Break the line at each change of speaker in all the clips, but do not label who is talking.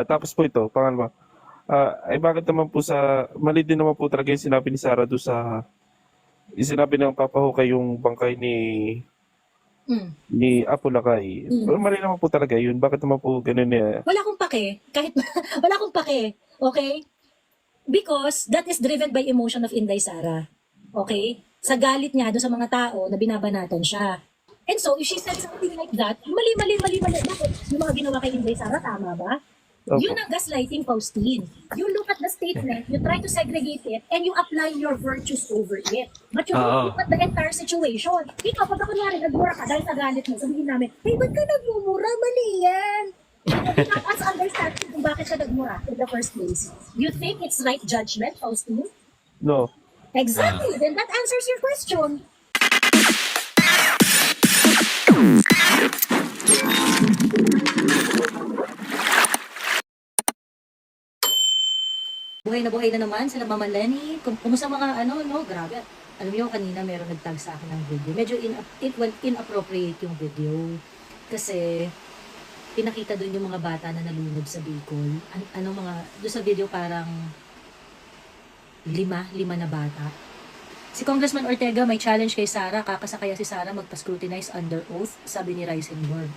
Tapos po ito, pangalawa, ay bakit naman po mali din naman po talaga yung sinabi ni Sarah doon yung sinabi ng papahukay yung bangkay
Hmm.
ni Apo Lakay.
Hmm.
Pero mali naman po talaga yun. Bakit naman po ganun
Wala akong pake, kahit wala akong pake, okay? Because that is driven by emotion of Inday Sara. Okay? Sa galit niya doon sa mga tao na binabanatan siya. And so, if she said something like that, mali. Bakit? Yung mga ginawa kay Inday Sara, tama ba? Yun
Opo.
ang gaslighting, Faustine. You look at the statement, you try to segregate it, and you apply your virtues over it. But you don't
Oo.
look at the entire situation. Ikaw, pag ako nari, nagmura ka dahil sa galit mo, sabihin namin, hey, ba't ka nagmumura? Mali yan. We not us understand kung bakit siya nagmura in the first place. You think it's right judgment, Faustine?
No.
Exactly. Then that answers your question. Buhay na naman sila Mama Lenny. Kumusta mga no, grabe. Alam niyo, kanina meron nagtag sa akin ng video. Medyo inappropriate yung video. Kasi, pinakita doon yung mga bata na nalunod sa Bicol. Doon sa video parang lima na bata. Si Congressman Ortega may challenge kay Sara, kakasa kaya si Sara magpa-scrutinize under oath, sabi ni Reisenberg.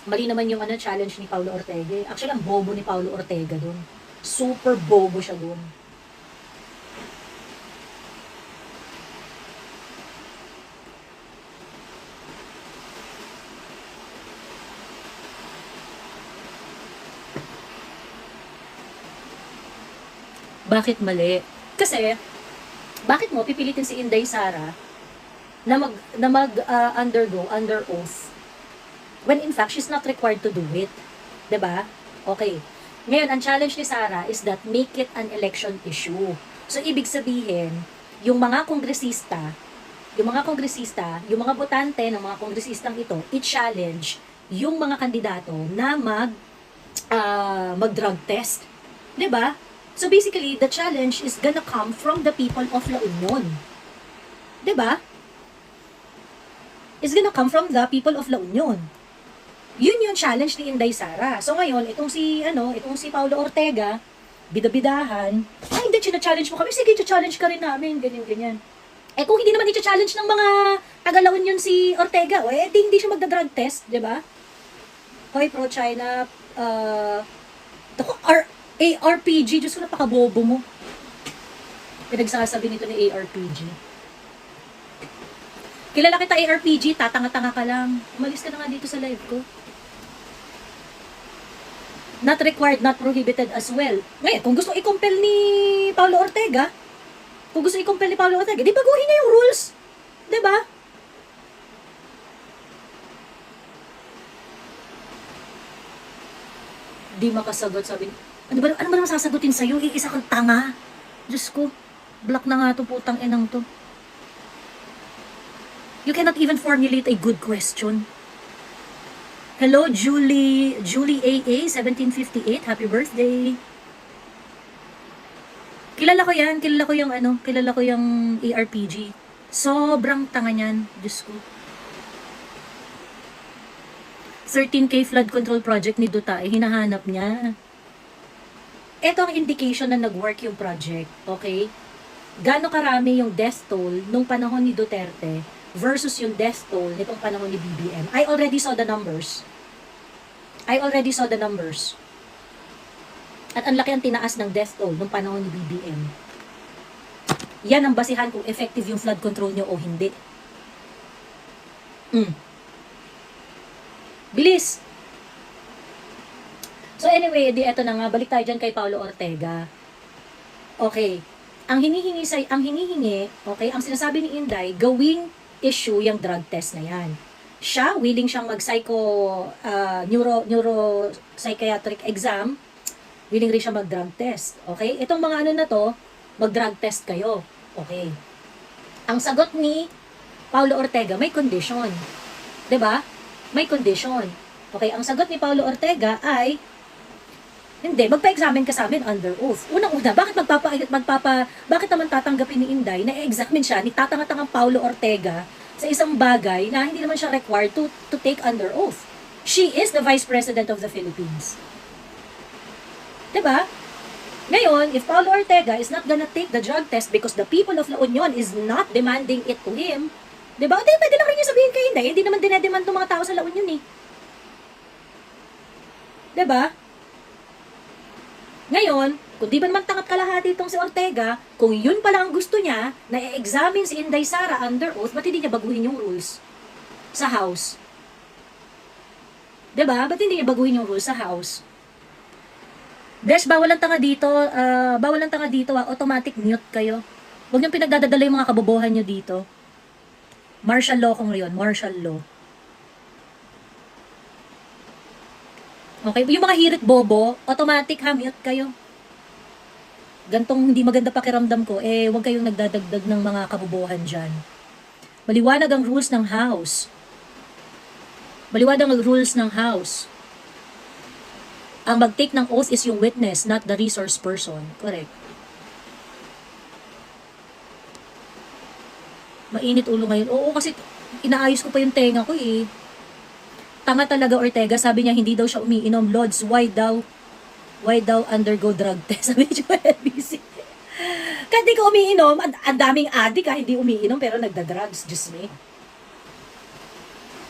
Mali naman yung challenge ni Paulo Ortega. Actually, ang bobo ni Paulo Ortega doon. Super bobo siya doon. Bakit mali? Kasi, bakit mo pipilitin si Inday Sara na undergo under oath when in fact she's not required to do it? 'Di ba? Okay. Ngayon, ang challenge ni Sara is that make it an election issue. So, ibig sabihin, yung mga kongresista, yung mga botante ng mga kongresistang ito, i-challenge yung mga kandidato na mag-drug test. 'Di ba? So basically, the challenge is gonna come from the people of La Union. 'Di ba? It's gonna come from the people of La Union. Yun yung challenge ni Inday Sara. So ngayon, itong si Paulo Ortega, bidabidahan, hindi, challenge mo kami. Sige, challenge ka rin namin, ganyan. Eh kung hindi naman i-challenge ng mga taga-La Union si Ortega, hindi siya magda-drug test, 'di ba? Hoy, pro-China, ARPG, Diyos ko, napakabobo mo. Pinagsasabi nito ni ARPG. Kilala kita, ARPG, tatanga-tanga ka lang. Umalis ka na nga dito sa live ko. Not required, not prohibited as well. Ngayon, kung gusto i-compel ni Paulo Ortega, di baguhin niya yung rules. Diba? Di makasagot, sabi niya. Ano ba naman sasagutin sa'yo? Iisa kang tanga. Diyos ko, black na nga to, putang inang to. You cannot even formulate a good question. Hello, Julie AA, 1758. Happy birthday. Kilala ko yung ARPG. Sobrang tanga niyan, Diyos ko. 13K flood control project ni Duta, hinahanap niya. Ito ang indication na nag-work yung project, okay? Gaano karami yung death toll nung panahon ni Duterte versus yung death toll nitong panahon ni BBM. I already saw the numbers. At ang laki ang tinaas ng death toll nung panahon ni BBM. Yan ang basihan kung effective yung flood control nyo o hindi. Bilis! So anyway, eto na nga, balik tayo dyan kay Paulo Ortega. Okay. Ang hinihingi, okay, ang sinasabi ni Inday, gawing issue yung drug test na yan. Siya, willing siyang neuropsychiatric exam, willing rin siya mag-drug test. Okay? Itong mga na to, mag-drug test kayo. Okay. Ang sagot ni Paulo Ortega, may condition. 'Di ba? May condition. Okay, ang sagot ni Paulo Ortega ay hindi, magpa-examine ka sa amin under oath. Unang-una, bakit naman tatanggapin ni Inday na i-examine siya ni tatanga-tangang Paulo Ortega sa isang bagay na hindi naman siya required to take under oath? She is the Vice President of the Philippines. Diba? Ngayon, if Paulo Ortega is not gonna take the drug test because the people of La Union is not demanding it to him, diba? Di, pwede lang rin yung sabihin kay Inday, hindi naman dinedemand ng mga tao sa La Union eh. Diba? Ngayon, kung di ba naman tangat kalahati itong si Ortega, kung yun pala ang gusto niya, na i-examine si Inday Sara under oath, ba't hindi niya baguhin yung rules sa House? Diba? Ba't hindi niya baguhin yung rules sa House? Besh, bawal ang tanga dito, automatic mute kayo. Huwag niyong pinagdadadala yung mga kabobohan niyo dito. Martial law kung yun, martial law. Okay, yung mga hirit bobo, automatic ha, mute kayo. Gantong hindi maganda pakiramdam ko, huwag kayong nagdadagdag ng mga kabobohan dyan. Maliwanag ang rules ng House. Maliwanag ang rules ng House. Ang mag-take ng oath is yung witness, not the resource person. Correct. Mainit ulo ngayon. Oo, kasi inaayos ko pa yung tenga ko eh. Tanga talaga Ortega. Sabi niya hindi daw siya umiinom. Lods, why daw undergo drug test? Sabi niya, LBC. Kahit di ka umiinom, ang daming adik ha, hindi umiinom pero nagda-drugs. Diyos me.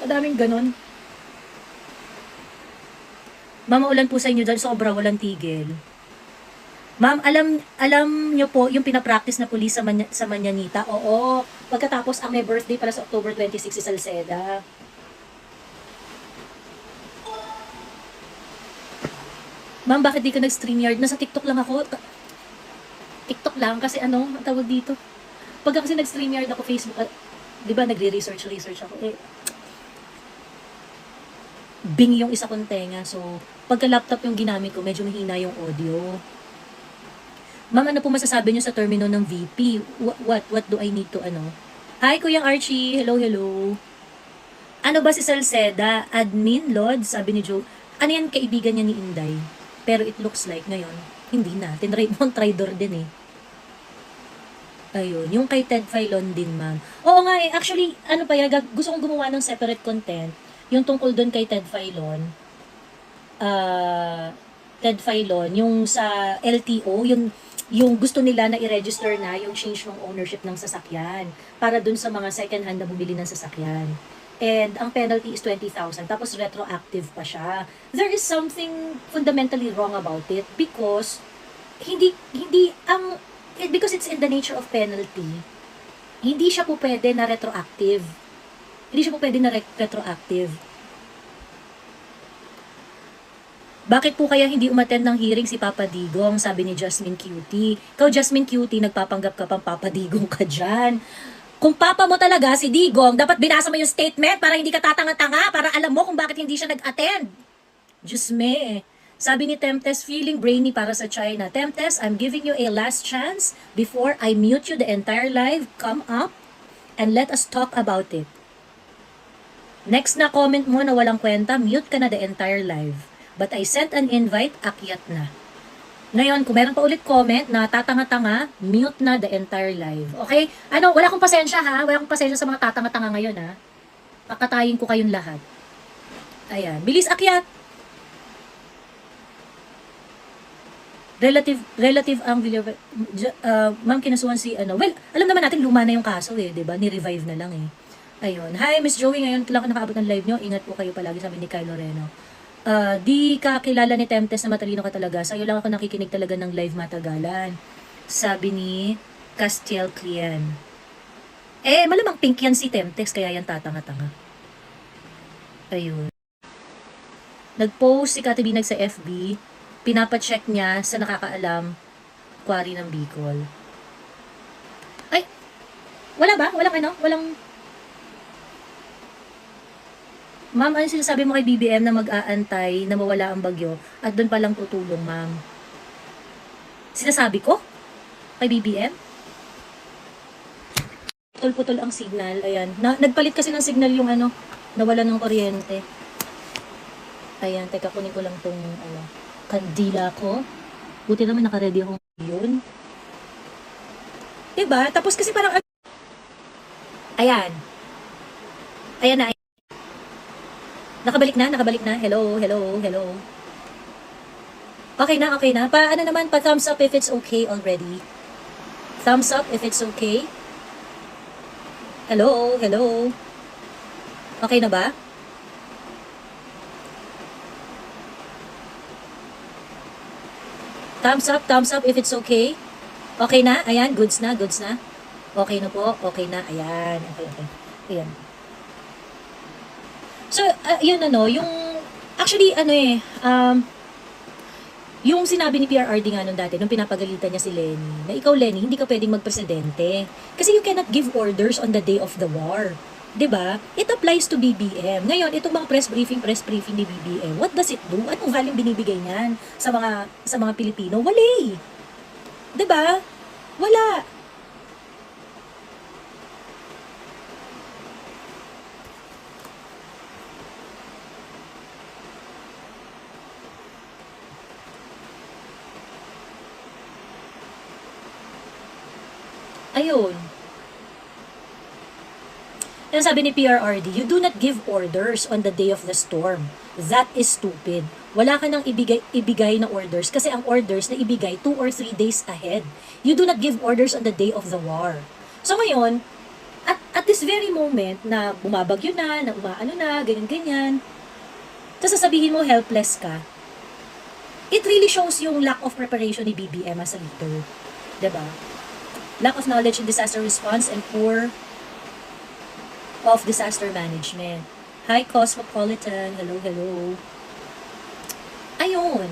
Ang daming ganon. Ma'am, ulan po sa inyo dyan, sobra walang tigil. Ma'am, alam nyo po yung pinapractice na pulis sa Manyanita? Oo, pagkatapos ang may birthday pala sa October 26 si Salceda. Ma'am, bakit di ka nag-StreamYard? Nasa TikTok lang ako. TikTok lang kasi ang tawag dito. Pag kasi nag-StreamYard ako, Facebook, di ba nagre-research ako, Bing yung isa kong tenga. So, pagka laptop yung ginamit ko, medyo mahina yung audio. Ma'am, ano po masasabi nyo sa termino ng VP? What do I need to Hi, Kuya Archie. Hello. Ano ba si Salceda? Admin, Lord? Sabi ni Joe. Ano yan, kaibigan niya ni Inday? Pero it looks like ngayon, hindi na. Tinrade mo ang traidor din eh. Ayun, yung kay Ted Filon din, ma'am. Oo nga actually, gusto kong gumawa ng separate content. Yung tungkol doon kay Ted Filon, yung sa LTO, yung gusto nila na i-register na yung change ng ownership ng sasakyan para doon sa mga second hand na bumili ng sasakyan. And ang penalty is 20,000, tapos retroactive pa siya. There is something fundamentally wrong about it because because it's in the nature of penalty, hindi siya po pwede na retroactive. Bakit po kaya hindi umattend ng hearing si Papa Digong? Sabi ni Jasmine Cutie. Ikaw, Jasmine Cutie, nagpapanggap ka pang Papa Digong ka dyan. Kung papa mo talaga si Digong, dapat binasa mo yung statement para hindi ka tatanga-tanga, para alam mo kung bakit hindi siya nag-attend. Diyos me. Sabi ni Tempest, feeling brainy para sa China. Tempest, I'm giving you a last chance before I mute you the entire live. Come up and let us talk about it. Next na comment mo na walang kwenta, mute ka na the entire live. But I sent an invite, akyat na. Ngayon, kung meron pa ulit comment na tatanga-tanga, mute na the entire live. Okay? Wala akong pasensya ha. Wala akong pasensya sa mga tatanga-tanga ngayon ha. Pakatayin ko kayong lahat. Ayan. Bilis akyat. Relative ang ma'am, kinasuhan si well, alam naman natin luma na yung kaso eh, 'di ba? Ni-revive na lang eh. Ayun. Hi, Miss Joey. Ngayon lang ako nakaabot ng live nyo. Ingat po kayo palagi, sabi ni Kyle Loreno. Di ka kilala ni Tempest na matalino ka talaga. Sa'yo lang ako nakikinig talaga ng live matagalan. Sabi ni Castiel Clien. Malamang pink yan si Tempest, kaya yan tatanga-tanga. Ayun. Nag-post si Kati Binag sa FB. Pinapacheck niya sa nakakaalam quarry ng Bicol. Ay! Wala ba? Walang Ma'am, ano sinasabi mo kay BBM na mag-aantay na mawala ang bagyo at doon palang tutulong, ma'am? Sinasabi ko? Kay BBM? Putol-putol ang signal. Ayan. Nagpalit kasi ng signal yung nawala ng kuryente. Ayan, teka, kunin ko lang tong kandila ko. Buti naman naka-ready ako yun. Diba? Tapos kasi parang ayan. Ayan na. Nakabalik na. Hello. Okay na, okay na. Ano naman, pa thumbs up if it's okay already. Thumbs up if it's okay. Hello, hello. Okay na ba? Thumbs up if it's okay. Okay na? Ayan, goods na, goods na. Okay na po, okay na. Ayan, okay, okay. Ayan. So, yun actually, yung sinabi ni PRRD nga nung dati, nung pinapagalitan niya si Lenny, na ikaw, Lenny, hindi ka pwedeng magpresidente. Kasi you cannot give orders on the day of the war. 'Di ba? It applies to BBM. Ngayon, itong mga press briefing ni BBM, what does it do? Anong value binibigay niyan sa mga Pilipino? Wala eh. 'Di ba? Wala. Ayun. Yan sabi ni PRRD, you do not give orders on the day of the storm. That is stupid. Wala ka nang ibigay na orders kasi ang orders na ibigay 2 or 3 days ahead. You do not give orders on the day of the war. So ngayon, at this very moment na bumabagyo na umaano na, ganyan-ganyan, tapos sasabihin mo helpless ka, it really shows yung lack of preparation ni BBM as a leader. Diba? Lack of knowledge in disaster response and poor of disaster management. Hi, Cosmopolitan. Hello, hello. Ayun.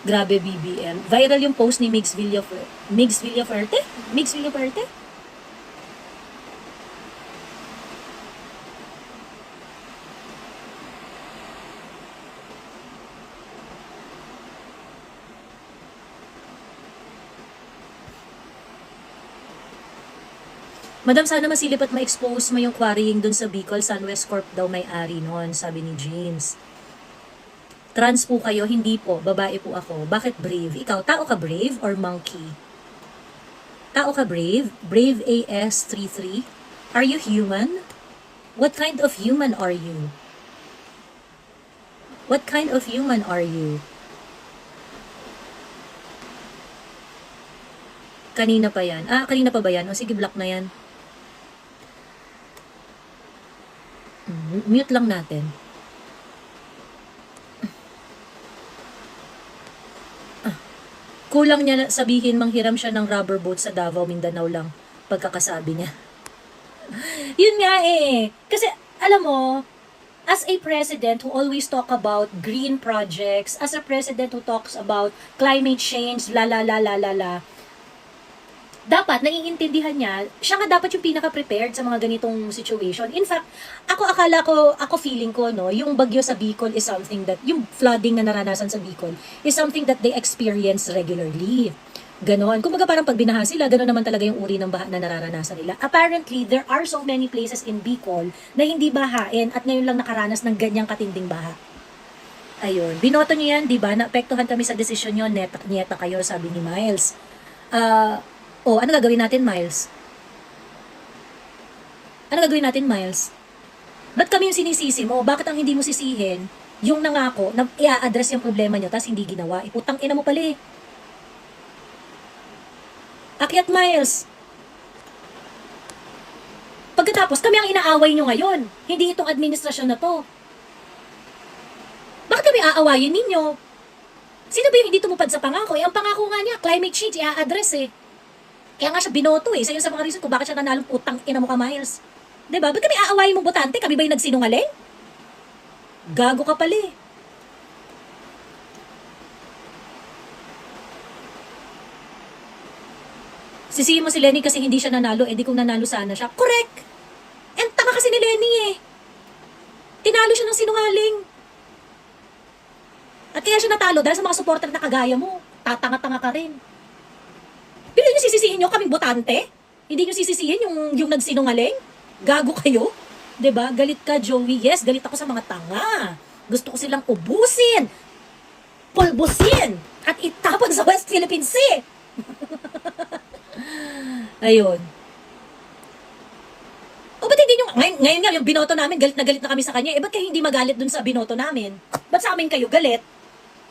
Grabe, BBM. Viral yung post ni Migs Villafuerte? Migs Villafuerte? Madam, sana masilip at ma-expose mo yung quarrying dun sa Bicol. Sunwest Corp daw may-ari nun, sabi ni James. Trans po kayo? Hindi po. Babae po ako. Bakit brave? Ikaw, tao ka brave or monkey? Tao ka brave? Brave AS33? Are you human? What kind of human are you? What kind of human are you? Kanina pa yan. Kanina pa ba yan? O sige, block na yan. Mute lang natin. Kulang niya sabihin manghiram siya ng rubber boat sa Davao, Mindanao lang. Pagkakasabi niya. Yun nga eh. Kasi, alam mo, as a president who always talk about green projects, as a president who talks about climate change, dapat naiintindihan niya, siya nga dapat yung pinaka-prepared sa mga ganitong situation. In fact, ako feeling ko, no, yung bagyo sa Bicol is something that, yung flooding na naranasan sa Bicol is something that they experience regularly. Ganon. Kumbaga parang pag binaha sila, ganon naman talaga yung uri ng baha na nararanasan nila. Apparently, there are so many places in Bicol na hindi bahain at ngayon lang nakaranas ng ganyang katinding baha. Ayun. Binoto niyo yan, di ba? Naapektuhan kami sa desisyon nyo, nyeta kayo, sabi ni Miles. Ano gagawin natin, Miles? Ano gagawin natin, Miles? Ba't kami yung sinisisi mo? Bakit ang hindi mo sisihin yung nangako na i-address yung problema nyo tapos hindi ginawa? Iputang ina mo pala eh. Akyat, Miles. Pagkatapos, kami ang inaaway nyo ngayon. Hindi itong administrasyon na to. Bakit kami aawayin ninyo? Sino ba yung hindi tumupad sa pangako? Ang pangako nga niya, climate change, i-address eh. Kaya nga siya binoto eh. Sa yun sa mga reason kung bakit siya nanalong putang ina mo ka, Miles. Diba? Ba't kami aawayin mong botante? Kami ba yung nagsinungaling? Gago ka pala eh. Sisihin mo si Lenny kasi hindi siya nanalo, di kung nanalo sana siya. Correct! And tanga kasi ni Lenny eh. Tinalo siya ng sinungaling. At kaya siya natalo dahil sa mga supporter na kagaya mo. Tatanga-tanga ka rin. Pero yung sisisihin nyo kaming botante? Hindi nyo sisisihin yung nagsinungaling? Gago kayo? 'Di ba? Galit ka, Joey. Yes, galit ako sa mga tanga. Gusto ko silang ubusin, pulbusin, at itapon sa West Philippine Sea. Ayun. O ba't hindi nyo, ngayon nga yung binoto namin, galit na kami sa kanya. Eh ba't kayo hindi magalit dun sa binoto namin? Ba't sa amin kayo galit?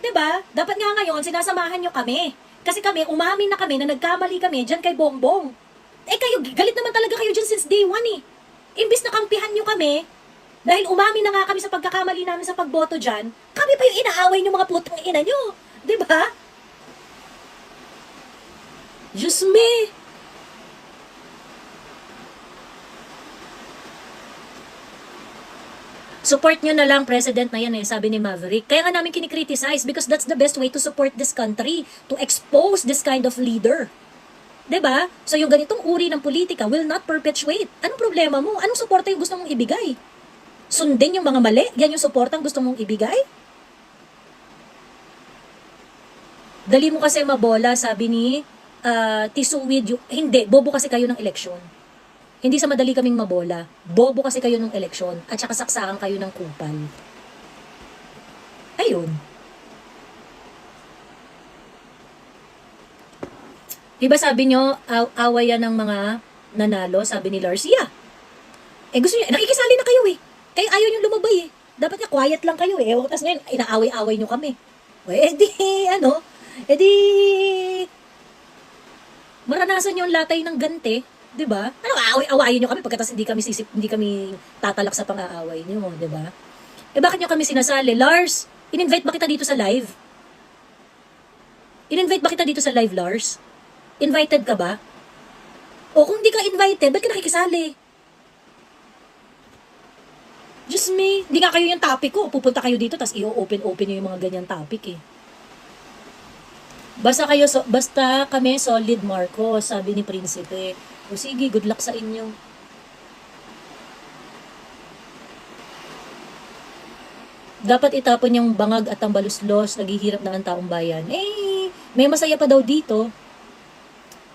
'Di ba? Dapat nga ngayon, sinasamahan nyo kami. Kasi kami, umamin na kami na nagkamali kami dyan kay Bongbong. Eh kayo, galit naman talaga kayo dyan since day one eh. Imbis na kampihan nyo kami, dahil umamin na nga kami sa pagkakamali namin sa pagboto dyan, kami pa yung inaaway nyo mga putang ina nyo. 'Di ba? Diyos me. Support nyo na lang president na yan sabi ni Maverick. Kaya nga namin kinikriticize because that's the best way to support this country, to expose this kind of leader. 'Di ba? So yung ganitong uri ng politika will not perpetuate. Anong problema mo? Anong suporta yung gusto mong ibigay? Sundin yung mga mali? Yan yung suporta ang gusto mong ibigay? Dali mo kasi mabola, sabi ni Tisuwid. Hindi, bobo kasi kayo ng eleksyon. Hindi sa madali kaming mabola. Bobo kasi kayo ng eleksyon at saka saksakan kayo ng kupal. Ayun. Diba sabi nyo, away yan ng mga nanalo, sabi ni Larcia. Eh gusto nyo, nakikisali na kayo eh. Kaya ayaw nyo lumabay eh. Dapat nga quiet lang kayo eh. Tapos ngayon, inaaway-away nyo kami. Eh di, maranasan nyo ang latay ng gante. 'Di ba? Ano aaway-awayin niyo kami pagkatapos hindi kami tatalak sa pang-aaway niyo, 'di ba? Eh bakit niyo kami sinasali? Lars, in-invite ba kita dito sa live? In-invite ba kita dito sa live, Lars? Invited ka ba? O kung di ka invited, ba't ka nakikisali? Just me, hindi nga kayo yung topic ko. Pupunta kayo dito, tapos i-open-open nyo yung mga ganyan topic eh. Basta kami solid, Marco, sabi ni Prinsipe. O sige, good luck sa inyo. Dapat itapon yung bangag at ang baluslos, naghihirap na ang taong bayan. Eh, may masaya pa daw dito.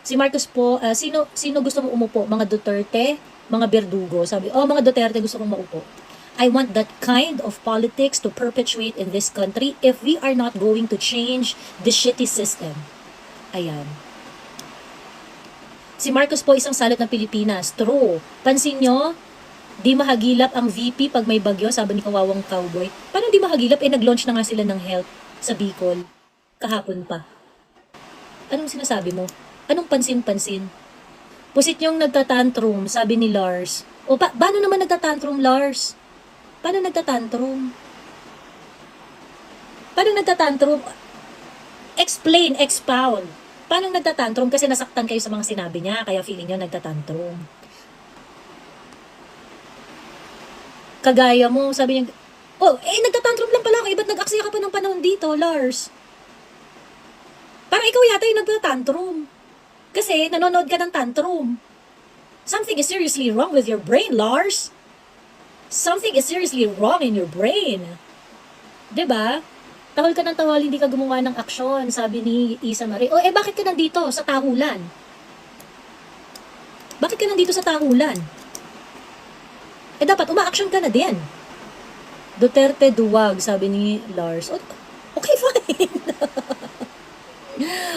Si Marcos po, sino gusto mong umupo? Mga Duterte, mga Berdugo. Sabi, mga Duterte gusto kong maupo. I want that kind of politics to perpetuate in this country if we are not going to change the shitty system. Ayan. Si Marcos po isang salot ng Pilipinas. True. Pansin nyo, di mahagilap ang VP pag may bagyo, sabi ni Kawawang Cowboy. Paano di mahagilap? Nag-launch na nga sila ng health sa Bicol. Kahapon pa. Anong sinasabi mo? Anong pansin-pansin? Pusit yung nagtatantrum, sabi ni Lars. O, paano naman nagtatantrum, Lars? Paano nagtatantrum? Paano nagtatantrum? Explain, expound. Paano nagtatantrum? Kasi nasaktan kayo sa mga sinabi niya, kaya feeling niyo nagtatantrum. Kagaya mo, sabi niya, nagtatantrum lang pala ako. Ba't nag-aksaya ka pa ng panahon dito, Lars? Parang ikaw yata yung nagtatantrum. Kasi nanonood ka ng tantrum. Something is seriously wrong with your brain, Lars. Something is seriously wrong in your brain. 'Di ba? Tahol ka ng tahol, hindi ka gumawa ng aksyon, sabi ni Isa Marie. Bakit ka nandito sa tahulan? Bakit ka nandito sa tahulan? Dapat uma-action ka na din. Duterte duwag, sabi ni Lars. Okay, fine.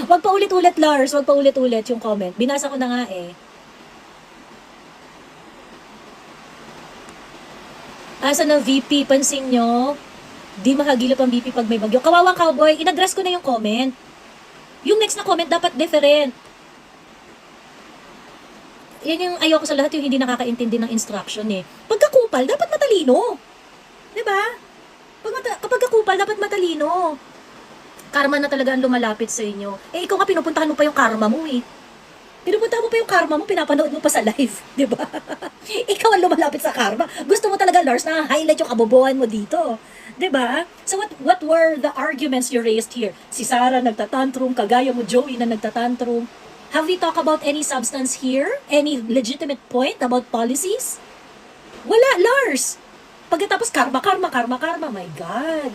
Wag pa ulit-ulit, Lars. Wag pa ulit-ulit yung comment. Binasa ko na nga eh. Asa ng VP, pansin nyo, di mahagilap ang VP pag may bagyo. Kawawang Cowboy, in-address ko na yung comment. Yung next na comment dapat different. Yan yung ayoko sa lahat, yung hindi nakakaintindi ng instruction eh. Pagkakupal, dapat matalino. Diba? Kapag kakupal, dapat matalino. Karma na talaga ang lumalapit sa inyo. Ikaw nga pinupuntahan mo pa yung karma mo eh. Pinupuntahan mo pa yung karma mo, pinapanood mo pa sa live, di ba? Ikaw ang lumalapit sa karma. Gusto mo talaga, Lars, na highlight yung kabobohan mo dito. Di ba? So what were the arguments you raised here? Si Sarah nagtatantrum, kagaya mo, Joey na nagtatantrum. Have we talked about any substance here? Any legitimate point about policies? Wala, Lars. Pagkatapos karma, my God.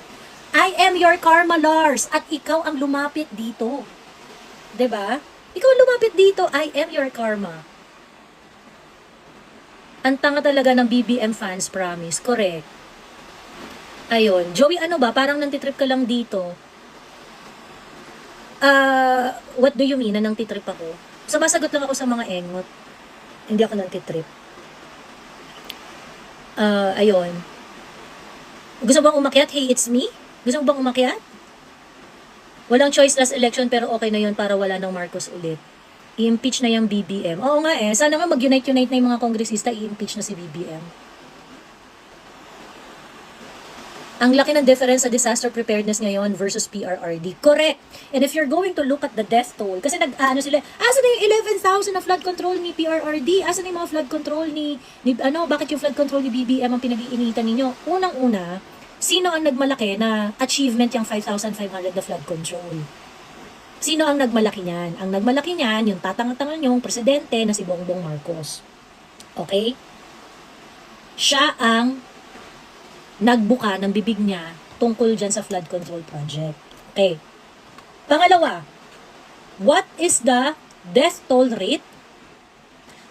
I am your karma, Lars. At ikaw ang lumapit dito. Di ba? Ikaw lumapit dito, I am your karma. Ang tanga talaga ng BBM fans, promise. Correct. Ayun. Joey, ano ba? Parang nantitrip ka lang dito. What do you mean na nantitrip ako? Sumasagot lang ako sa mga engot. Hindi ako nantitrip. Ayun. Gusto bang umakyat? Hey, it's me? Gusto mo bang umakyat? Walang choice last election pero okay na yun para wala ng Marcos ulit. I-impeach na yung BBM. Oo nga eh. Sana nga mag-unite-unite na yung mga kongresista, i-impeach na si BBM. Ang laki ng difference sa disaster preparedness ngayon versus PRRD. Correct. And if you're going to look at the death toll, kasi nag-ano sila, asan na yung 11,000 na flood control ni PRRD? Asan na yung mga flood control bakit yung flood control ni BBM ang pinag-iinitan ninyo? Unang-una, sino ang nagmalaki na achievement yung 5,500 na flood control? Sino ang nagmalaki niyan? Ang nagmalaki niyan, yung tatanga-tanga niyong presidente na si Bongbong Marcos. Okay? Siya ang nagbuka ng bibig niya tungkol dyan sa flood control project. Okay. Pangalawa, what is the death toll rate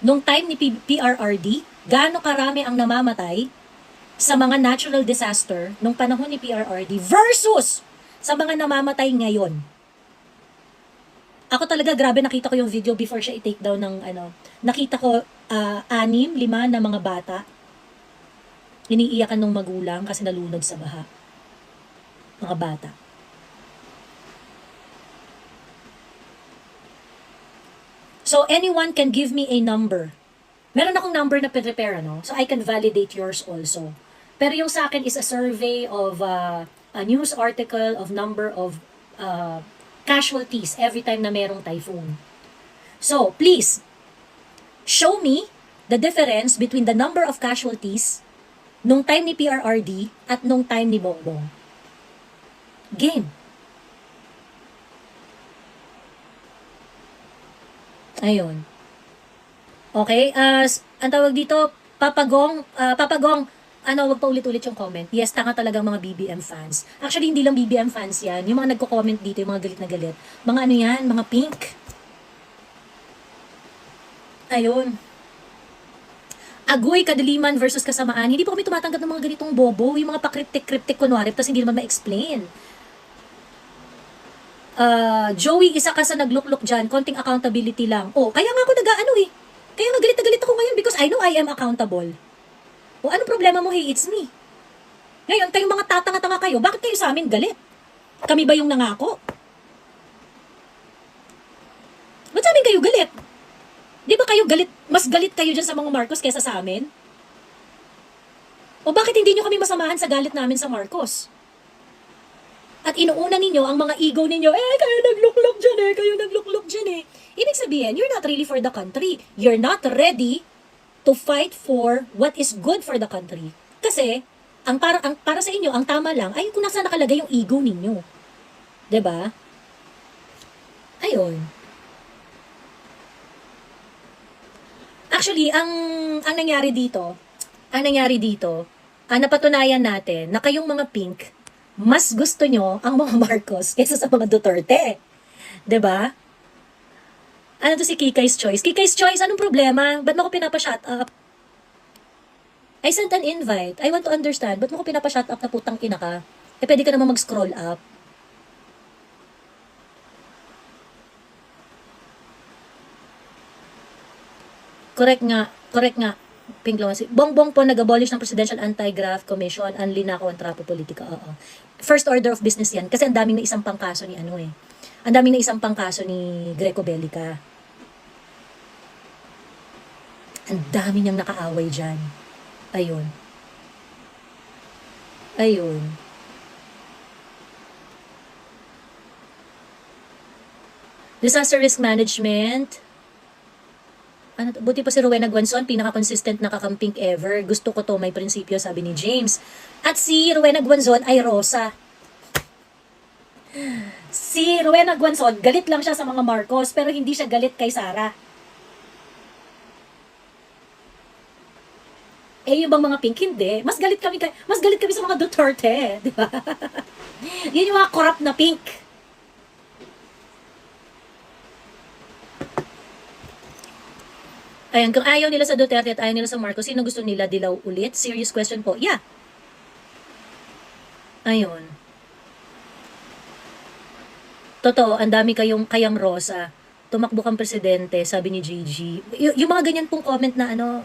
nung time ni PRRD? Gaano karami ang namamatay sa mga natural disaster nung panahon ni PRRD versus sa mga namamatay ngayon? Ako talaga, grabe, nakita ko yung video before siya i-take down ng nakita ko 6, 5 na mga bata iniiyakan ng magulang kasi nalunod sa baha. Mga bata. So, anyone can give me a number. Meron akong number na prepare, so I can validate yours also. Pero yung sa akin is a survey of a news article of number of casualties every time na merong typhoon. So, please, show me the difference between the number of casualties nung time ni PRRD at nung time ni Bongbong. Game. Ayun. Okay, ang tawag dito, Papagong, wag pa ulit-ulit yung comment. Yes, tanga talagang mga BBM fans. Actually, hindi lang BBM fans yan. Yung mga nagko-comment dito, yung mga galit na galit. Mga ano yan, mga pink. Ayun. Agoy, kadiliman versus kasamaan. Hindi po kami tumatanggap ng mga ganitong bobo, yung mga pakriptik-kriptik kunwari, tapos hindi naman ma-explain. Joey, isa ka sa naglukluk dyan, konting accountability lang. Oh, kaya nga ako Kaya nga galit na galit ako ngayon because I know I am accountable. O, anong problema mo? Hey, it's me. Ngayon, kayong mga tatanga-tanga kayo, bakit kayo sa amin galit? Kami ba yung nangako? Ba't sa amin kayo galit? Di ba kayo galit, mas galit kayo dyan sa mga Marcos kesa sa amin? O bakit hindi nyo kami masamahan sa galit namin sa Marcos? At inuuna ninyo ang mga ego ninyo, kayo nagluklok dyan. Ibig sabihin, you're not really for the country. You're not ready to fight for what is good for the country. Kasi, ang para sa inyo, ang tama lang, ay kung nasa nakalagay yung ego ninyo. 'Di ba? Ayun. Actually, ang nangyari dito, napatunayan natin na kayong mga pink, mas gusto nyo ang mga Marcos kaysa sa mga Duterte. 'Di ba? Ano to si Kikay's Choice? Kikay's Choice, anong problema? Ba't mo ko pinapa-shut up? I sent an invite. I want to understand. Ba't mo ko pinapa-shut up na putang ina ka? Pwede ka naman mag-scroll up. Correct nga. Pink Lawas. Bongbong po nag-abolish ng Presidential Anti-Graft Commission, anli na ako ang trapo politika. Oo. First order of business yan. Kasi ang daming na isang pangkaso ni Ang daming na isang pangkaso ni Greco Bellica. Ang dami niyang nakaaway dyan. Ayun. Disaster risk management. Buti pa si Rowena Guanzon, pinaka-consistent na kakamping ever. Gusto ko to, may prinsipyo, sabi ni James. At si Rowena Guanzon ay Rosa. Si Rowena Guanzon, galit lang siya sa mga Marcos, pero hindi siya galit kay Sara. Yung bang mga pink, hindi. Mas galit kami sa mga Duterte, di ba? Yun yung mga corrupt na pink. Ayan, kung ayaw nila sa Duterte at ayaw nila sa Marcos, sino gusto nila dilaw ulit? Serious question po. Yeah. Ayun. Totoo, ang dami kayang Rosa. tumakbo kang presidente, sabi ni JG. Yung mga ganyan pong comment na ano,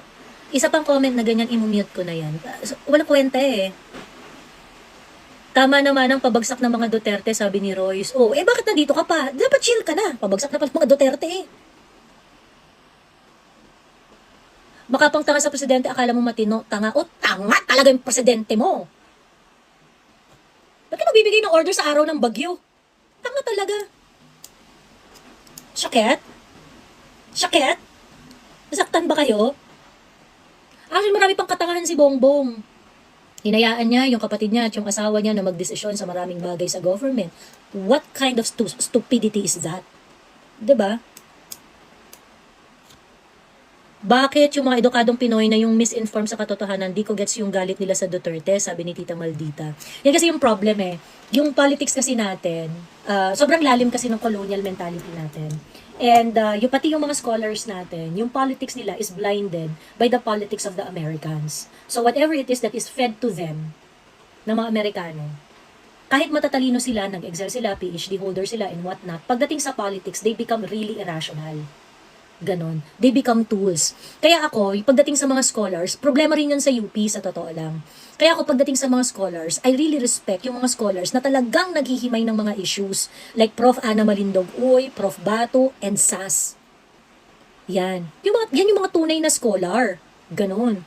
isa pang comment na ganyan, imumute ko na yan. Walang kwenta eh. Tama naman ang pabagsak ng mga Duterte, sabi ni Royce. Oh, bakit nandito ka pa? Dapat chill ka na. Pabagsak na pala mga Duterte eh. Makapang tanga sa presidente, akala mo matino, tanga. O, tanga talaga yung presidente mo. Ba't ka nagbibigay ng order sa araw ng bagyo? Tanga talaga. Sakit? Sakit? Nasaktan ba kayo? Actually, marami pang katangahan si Bongbong. Hinayaan niya yung kapatid niya at yung asawa niya na magdesisyon sa maraming bagay sa government. What kind of stupidity is that? 'Di ba? Bakit yung mga edukadong Pinoy na yung misinformed sa katotohanan, di ko gets yung galit nila sa Duterte, sabi ni Tita Maldita. Yan kasi yung problem eh. Yung politics kasi natin, sobrang lalim kasi ng colonial mentality natin. And yung pati yung mga scholars natin, yung politics nila is blinded by the politics of the Americans. So whatever it is that is fed to them ng mga Amerikano, kahit matatalino sila, nag-excel sila, PhD holder sila, and whatnot, pagdating sa politics, they become really irrational. Ganon. They become tools. Kaya ako, pagdating sa mga scholars, problema rin yun sa UP, sa totoo lang. Kaya ako, pagdating sa mga scholars, I really respect yung mga scholars na talagang naghihimay ng mga issues. Like Prof. Ana Malindog Uy, Prof. Bato, and SAS. Yan. Yan yung mga tunay na scholar. Ganon.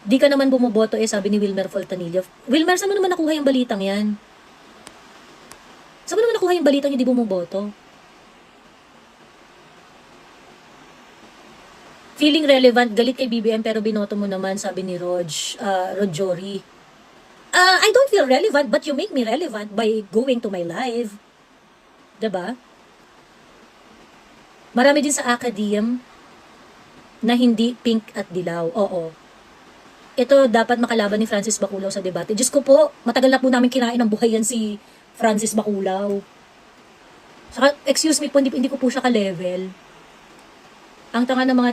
Di ka naman bumoboto sabi ni Wilmer Foltanillo. Wilmer, saan mo naman nakuha yung balitang yan? Saan mo naman nakuha yung balitang hindi bumoboto? Feeling relevant, galit kay BBM pero binoto mo naman, sabi ni Rojori. I don't feel relevant but you make me relevant by going to my live. Diba? Marami din sa academe na hindi pink at dilaw. Oo. Ito dapat makalaban ni Francis Bacolao sa debate. Diyos ko po, matagal na po namin kinain ng buhay yan si Francis Bacolao. Saka, excuse me po, hindi ko po siya ka-level. Ang tanga ng mga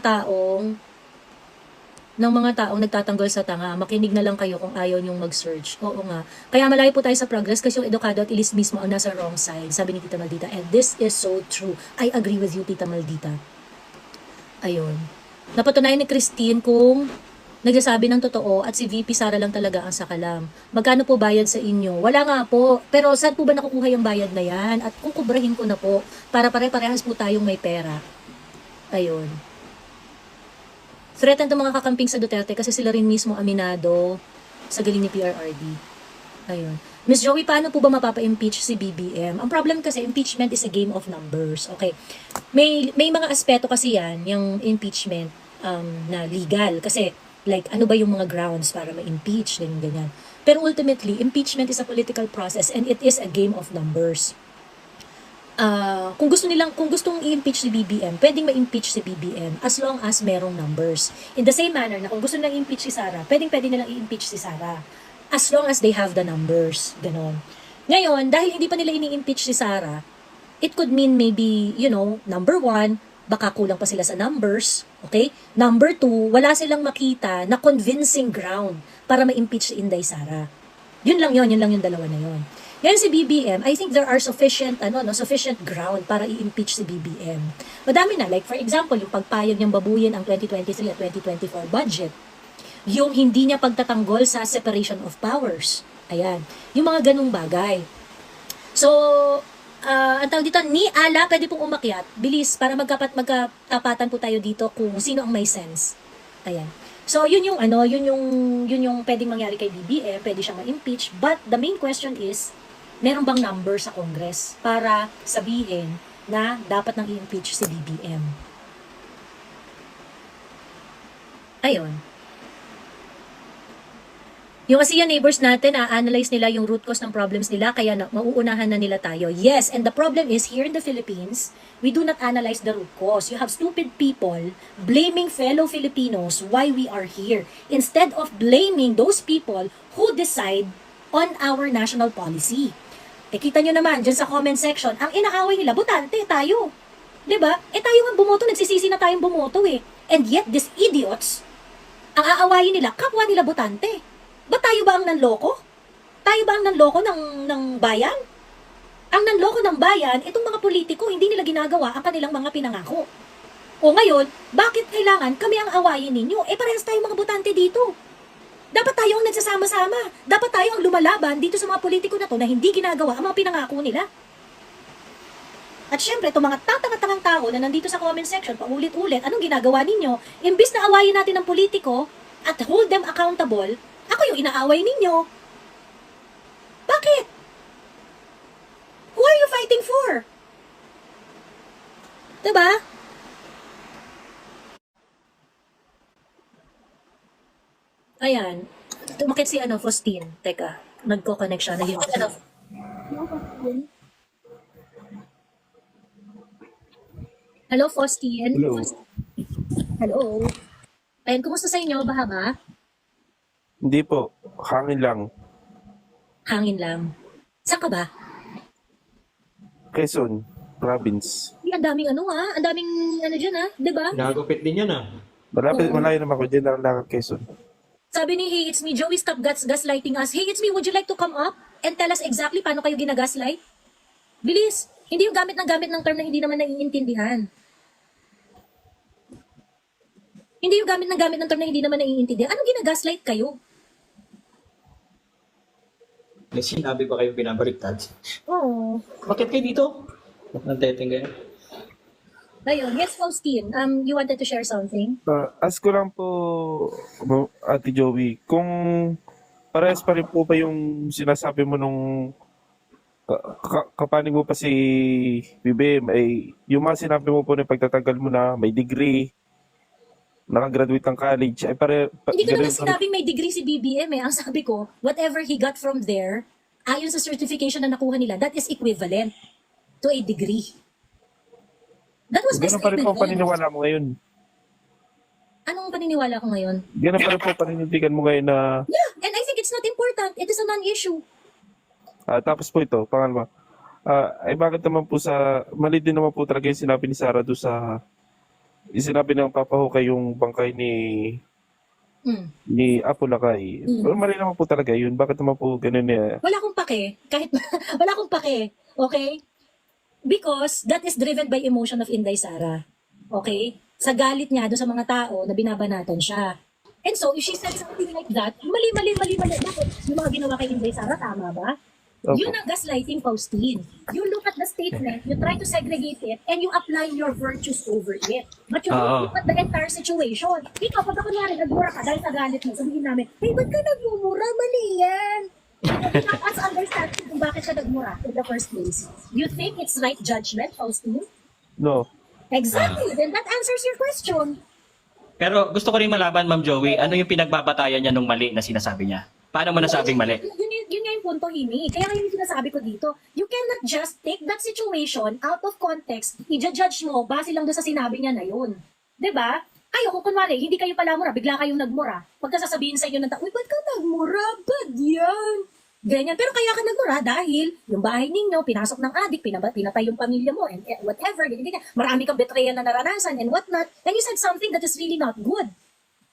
taong nagtatanggol sa tanga, makinig na lang kayo kung ayaw nyong mag-search. Oo nga. Kaya malayo po tayo sa progress kasi yung edukado at ilis mismo ang nasa wrong side, sabi ni Tita Maldita. And this is so true. I agree with you, Tita Maldita. Ayun. Napatunayan ni Christine kung nagsasabi ng totoo at si VP Sara lang talaga ang sakalam. Magkano po bayad sa inyo? Wala nga po. Pero saan po ba nakukuha yung bayad na yan? At kukubrahin ko na po para pare-parehas po tayong may pera. Ayun. Threatened ang mga kakamping sa Duterte kasi sila rin mismo aminado sa galing ni PRRD. Ayun. Miss Joey, paano po ba mapapa-impeach si BBM? Ang problem kasi, impeachment is a game of numbers. Okay. May mga aspeto kasi yan, yung impeachment na legal. Kasi, like, ano ba yung mga grounds para ma-impeach, ganyan. Pero ultimately, impeachment is a political process and it is a game of numbers. Kung gustong i-impeach si BBM, pwedeng ma-impeach si BBM as long as merong numbers. In the same manner na kung gusto nilang i-impeach si Sara, pwede nilang i-impeach si Sara as long as they have the numbers. Ganon. Ngayon, dahil hindi pa nila ini-impeach si Sara, it could mean maybe, number one, baka kulang pa sila sa numbers. Okay? Number two, wala silang makita na convincing ground para ma-impeach si Inday Sara. Yun lang yung dalawa na yun. Ngayon si BBM, I think there are sufficient ground para i-impeach si BBM. Madami na, like for example, yung pagpayag niyang babuyin ang 2023 at 2024 budget. Yung hindi niya pagtatanggol sa separation of powers. Ayan. Yung mga ganung bagay. So, ang tawag dito, ni Ala, pwede pong umakyat. Bilis, para magkatapatan po tayo dito kung sino ang may sense. Ayan. So, yun yung pwedeng mangyari kay BBM, pwede siyang ma-impeach. But the main question is, meron bang number sa Congress para sabihin na dapat nang i-impeach si BBM? Ayun. Yung kasi yung neighbors natin, analyze nila yung root cause ng problems nila, kaya mauunahan na nila tayo. Yes, and the problem is, here in the Philippines, we do not analyze the root cause. You have stupid people blaming fellow Filipinos why we are here, instead of blaming those people who decide on our national policy. Kita nyo naman, dyan sa comment section, ang inaaway nila, botante, tayo. Diba? Tayo nga bumoto, nagsisisi na tayong bumoto eh. And yet, these idiots, ang aawayin nila, kapwa nila botante. Ba tayo ba ang nanloko? Tayo ba ang nanloko ng bayan? Ang nanloko ng bayan, itong mga politiko, hindi nila ginagawa ang kanilang mga pinangako. O ngayon, bakit kailangan kami ang awayin ninyo? Parehas tayong mga botante dito. Dapat tayo ang nagsasama-sama. Dapat tayo ang lumalaban dito sa mga politiko na to na hindi ginagawa ang mga pinangako nila. At syempre, itong mga tatanga-tangang tao na nandito sa comment section, paulit-ulit, anong ginagawa ninyo? Imbis na awayin natin ang politiko at hold them accountable, ako yung inaaway ninyo. Bakit? Who are you fighting for? Diba? Ayan. Tumakit si Faustine. Teka, nagko-connect siya. Hello, Faustine.
Hello.
Hello. Ayan, kumusta sa inyo? Baha ba?
Hindi po. Hangin lang.
Hangin lang. Saan ka ba?
Quezon, province.
Ang daming ang daming dyan diba?
Nagupit din yan
Malapit,
Oo.
malayo naman ako. Diyan lang lang ang Quezon.
Sabi ni Hey It's Me, Joey, stop gaslighting us. Hey It's Me, would you like to come up and tell us exactly paano kayo ginagaslight? Bilis! Hindi yung gamit ng term na hindi naman naiintindihan. Hindi yung gamit ng term na hindi naman naiintindihan. Anong ginagaslight kayo?
May sinabi ba kayong binabaliktad?
Oo.
Bakit kayo dito? Nanteteng kayo?
Ayun, yes, Faustine. You wanted to share something?
Ask ko lang po, Ate Joey, kung parehas pa rin po ba yung sinasabi mo nung kapanig mo pa si BBM, ay yung mga sinabi mo po na pagtatagal mo na may degree, nakagraduate ng college, ay
Hindi ko naman sinabing may degree si BBM Ang sabi ko, whatever he got from there, ayon sa certification na nakuha nila, that is equivalent to a degree. That was my
Ganun pa rin po
statement.
paniniwala mo ngayon.
Anong paniniwala ko ngayon?
Ganun pa rin po paninindigan mo ngayon na
Yeah, and I think it's not important. It is a non-issue.
tapos po ito, pangalawa. Ay bakit naman po mali din naman po talaga yung sinabi ni Sarah doon sa sinabi ng papahukay yung bangkay ni Apo Lakay. Pero mali naman po talaga yun. Bakit naman po ganun
Wala akong pake. Kahit wala akong pake. Okay? Because that is driven by emotion of Inday Sara. Okay? Sa galit niya doon sa mga tao na binabanatan siya. And so, if she said something like that, mali. Bakit? Yung mga ginawa kay Inday Sara, tama ba?
Opo.
Yun ang gaslighting, Faustine. You look at the statement, you try to segregate it, and you apply your virtues over it. But you don't look at the entire situation. Ikaw, pag ako nga rin, nagmura ka dahil sa galit mo, sabihin namin, hey, ba't ka nagmumura? Mali yan. You not us understand kung bakit ka nagmura in the first place. You think it's right judgment, Faustine?
No.
Exactly. Then that answers your question.
Pero gusto ko rin malaman, Ma'am Joey, ano yung pinagbabatayan niya nung mali na sinasabi niya? Paano mo nasabing mali?
Yun nga yung punto, Hini. Kaya nga yung sinasabi ko dito, you cannot just take that situation out of context, i-judge mo base lang doon sa sinabi niya na yun. 'Di ba? Kayo, kung kunwari, hindi kayo pala mura, bigla kayong nagmura. Pagka sasabihin sa inyo ng tao, uy, ba't ka nagmura? Bad yan. Ganyan. Pero kaya ka nagmura dahil yung bahay ninyo, pinasok ng adik, pinatay yung pamilya mo, and whatever, ganyan. Marami kang betrayal na naranasan and whatnot. And you said something that is really not good.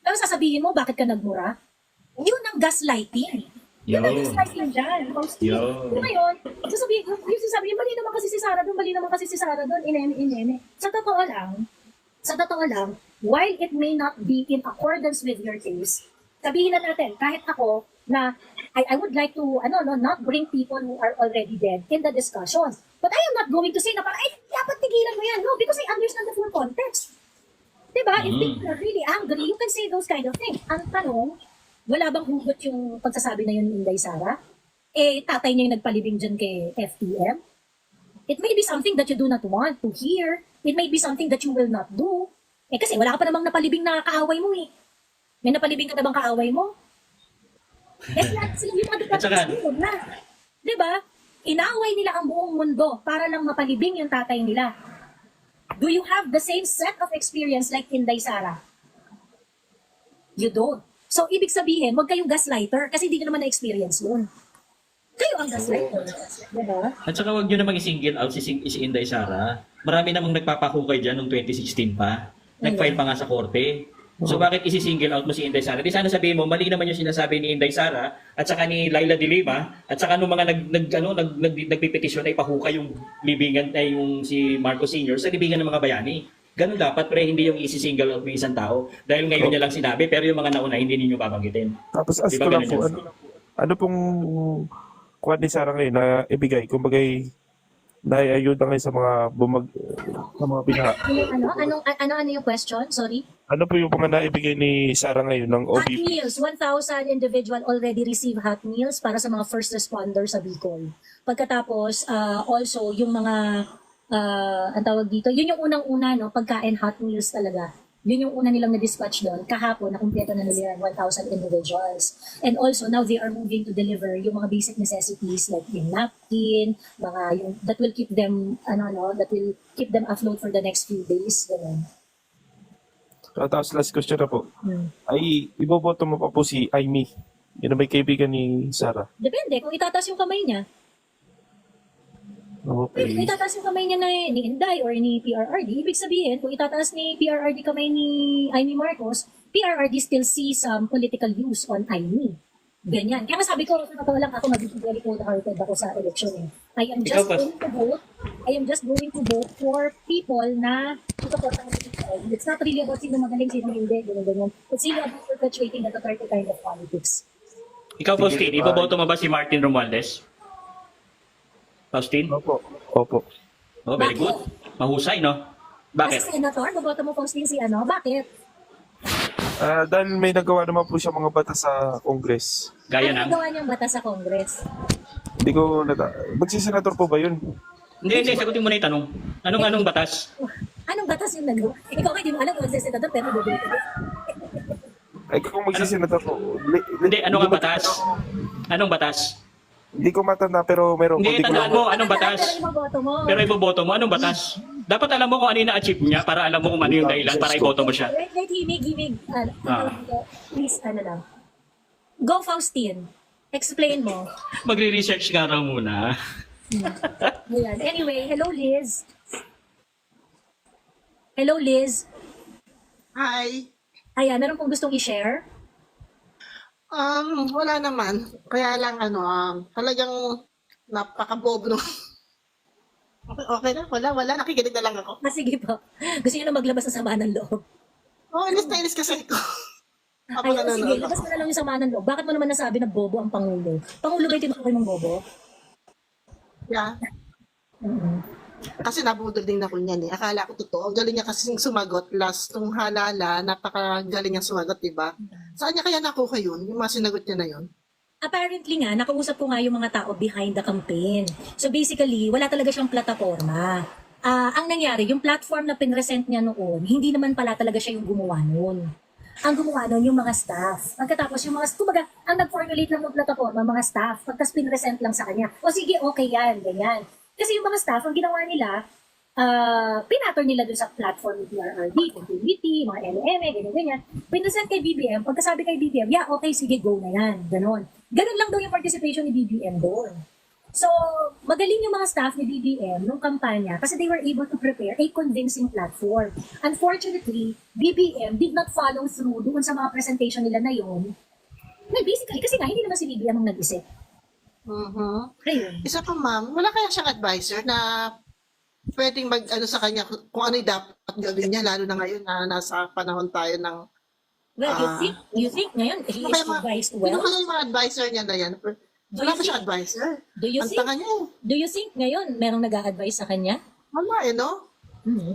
Pero sasabihin mo, bakit ka nagmura? Yun ang gaslighting. Yun ang gaslighting dyan. Ngayon, sasabihin, mali naman kasi si Sarah doon, inene. Sa totoo lang, while it may not be in accordance with your case, sabihin na natin, kahit ako, na I would like to not bring people who are already dead in the discussions. But I am not going to say na parang, ay, dapat tigilan mo yan. No, because I understand the full context. Diba? If people are really angry, you can say those kind of things. Ang tanong, wala bang hugot yung pagsasabi na yun ni Inday Sara? Tatay niya yung nagpalibing dyan kay FTM. It may be something that you do not want to hear. It may be something that you will not do. Kasi wala ka pa namang napalibing na kaaway mo May napalibing ka na bang kaaway mo? Lahat sila yung mga na. Diba? Inaaway nila ang buong mundo para lang mapalibing yung tatay nila. Do you have the same set of experience like Inday Sara? You don't. So, ibig sabihin, huwag kayong gaslighter kasi hindi nyo naman na-experience yun. Kayo ang gaslighter. Diba?
At saka huwag nyo namang i-single out si Inday Sara. Marami namang nagpapahukay dyan noong 2016 pa. Nag-file pa nga sa korte. So bakit isi-single out mo si Inday Sara? Di sana sabihin mo, mali naman yung sinasabi ni Inday Sara at saka ni Laila de Lima at saka nung mga nagpipetisyon ay pahukay yung libingan ay yung si Marcos Sr. sa libingan ng mga bayani. Ganun dapat pre, hindi yung isi-single out mo isang tao. Dahil ngayon niya lang sinabi, pero yung mga nauna hindi ninyo babanggitin.
Tapos ask
Di ba
ko lang
ganun
po,
yun?
ano pong kuha ni Sarah ngayon na ibigay? Kumbagay, naiayuda ngayon sa mga binaha.
Ano yung question? Sorry.
Ano po yung mga naibigay ni Sarah ngayon ng
Hot
OBP?
meals. 1,000 individual already receive hot meals para sa mga first responders sa Bicol. Pagkatapos, also, yung mga, ang tawag dito, yun yung unang-una, no, pagkain hot meals talaga. Yun yung una nilang na-dispatch doon. Kahapon, nakumpleto na nila 1,000 individuals. And also, now they are moving to deliver yung mga basic necessities like yung napkin, mga yung, that will keep them, that will keep them afloat for the next few days. Ganun.
Tapos last question na po.
Hmm.
Ay, iboboto mo pa po si Aimee. Yun ang may kaibigan ni Sarah.
Depende, kung itataas yung kamay niya. Kung
Okay.
itataas yung kamay niya ni Inday or ni PRRD, ibig sabihin, kung itataas ni PRRD kamay ni Amy Marcos, PRRD still sees some political use on Amy. Ganyan. Kaya nga sabi ko, sa totoo lang ako, magiging very cold-hearted ako sa election eh. I am just
Ikaw ba?
going to vote for people na susuporta ng PRRD. It's not really about sino magaling, sino hindi, ganyan. It's really about perpetuating the Duterte kind of politics.
Ikaw, Faustin, iboboto mo ba si Martin Romualdez? Faustin?
Opo. Opo.
Oh, very good. Mahusay, no?
As
Bakit?
a senator, baboto mo posting si ano? Bakit?
Dahil may nagawa naman po siya mga batas sa Congress.
Gaya
Ano
ng...
gawa niyang batas sa Congress?
Hindi ko magsisenador po ba yun?
Hindi, sagutin mo na yung tanong. Anong batas?
Anong batas yung nagawa? Ikaw hindi mo alam kung senador pero boboto ka.
Ay, kung magsisenador po.
Hindi, ano nga batas? Anong batas?
Hindi ko matanda pero meron.
Hindi,
ko
tandaan
lang-
mo, anong batas?
Pero iboboto mo.
Pero iboboto mo, anong batas? Dapat alam mo kung ano yung na-achieve niya para alam mo kung ano yung dahilan para iboto mo siya.
Let himig.
Ah.
Please, lang. Go, Faustin. Explain mo.
Magre-research nga raw muna.
Ayan. Anyway, hello, Liz. Hello, Liz.
Hi.
Ayan, meron pong gustong i-share?
Wala naman. Kaya lang talagang napakabobo. Okay na, wala. Nakikinig na lang ako.
Sige po. Gusto niyo na maglabas ng sama ng loob.
Inis na inis kasi ito. Ako
Ay, sige,
nanonood.
labas mo na lang yung sama ng loob. Bakit mo naman nasabi na bobo ang Pangulo? Pangulo ba yung tinutukoy mong bobo?
Yeah. Kasi nabudol din ako niyan eh. Akala ko totoo. Ang galing niya kasi sumagot. Last nung halala, napakagaling niya sumagot, diba? Saan niya kaya nakuha yun? Yung mga sinagot niya na yun?
Apparently nga, nakausap ko nga yung mga tao behind the campaign. So basically, wala talaga siyang plataforma. Ang nangyari, yung platform na pinresent niya noon, hindi naman pala talaga siya yung gumawa noon. Ang gumawa noon yung mga staff. Pagkatapos yung mga, kumbaga, ang nag-formulate lang ng plataforma, mga staff. Pagkas pinresent lang sa kanya, o sige, okay yan, ganyan. Kasi yung mga staff, ang ginawa nila, pinatter nila dun sa platform ni PRRD, continuity, mga LME, ganyan-ganyan. Pinresent kay BBM, pagkasabi kay BBM, yeah, okay, sige, go na yan. Ganon. Ganon lang daw yung participation ni BBM doon. So, magaling yung mga staff ni BBM nung kampanya kasi they were able to prepare a convincing platform. Unfortunately, BBM did not follow through doon sa mga presentation nila na yun. Na basically, kasi nga, hindi naman si BBM ang nag-isip. Ayun.
Isa pa ma'am, wala kaya siyang advisor na pwedeng sa kanya kung ano yung dapat gawin niya, lalo na ngayon na nasa panahon tayo ng
Well, you think ngayon, he is advised
Sino
well?
kaya yung mga advisor niya na yan? Wala pa siyang advisor. Ang tanga niya eh.
Do you think ngayon merong nag-a-advise sa kanya?
Wala no?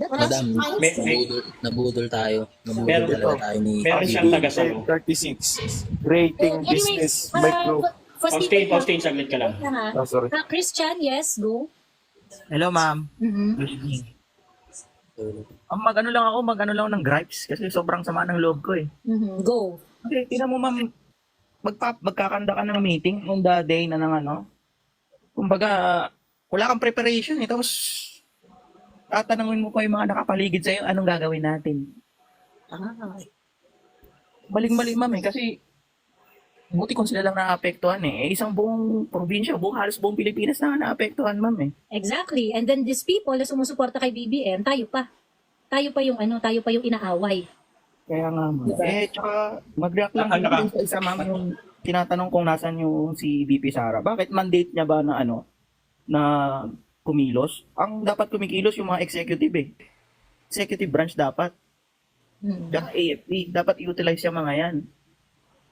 Wala
Madam,
siyang mindset.
nabudol tayo. Nabudol
Meron
talaga tayo ni
Meron siyang taga-sayo.
36. Rating business micro.
Faustin, saglit ka lang.
Sorry.
Christian, yes, go.
Hello, ma'am. Mag-ano lang ng gripes kasi sobrang sama ng loob ko eh.
Go.
Kasi tingnan mo, ma'am, magkakanda ka ng meeting on the day na ng ano. Kumbaga, wala kang preparation eh. Tapos, tatanungin mo pa yung mga nakapaligid sa'yo, anong gagawin natin? Maling-mali, ma'am eh. Kasi, buti kung sila lang naapektuhan eh. Isang buong probinsya, halos buong Pilipinas na naapektuhan, ma'am eh.
Exactly. And then these people na sumusuporta kay BBM, tayo pa yung inaaway.
Kaya nga, ma'am.
Diba?
Tsaka mag-react lang
Ano ka?
din sa isa, ma'am, yung tinatanong kung nasan yung si VP Sara. Bakit mandate niya ba na na kumilos? Ang dapat kumikilos yung mga executive eh. Executive branch dapat.
Mm.
Tsaka AFP, dapat i-utilize yung mga yan.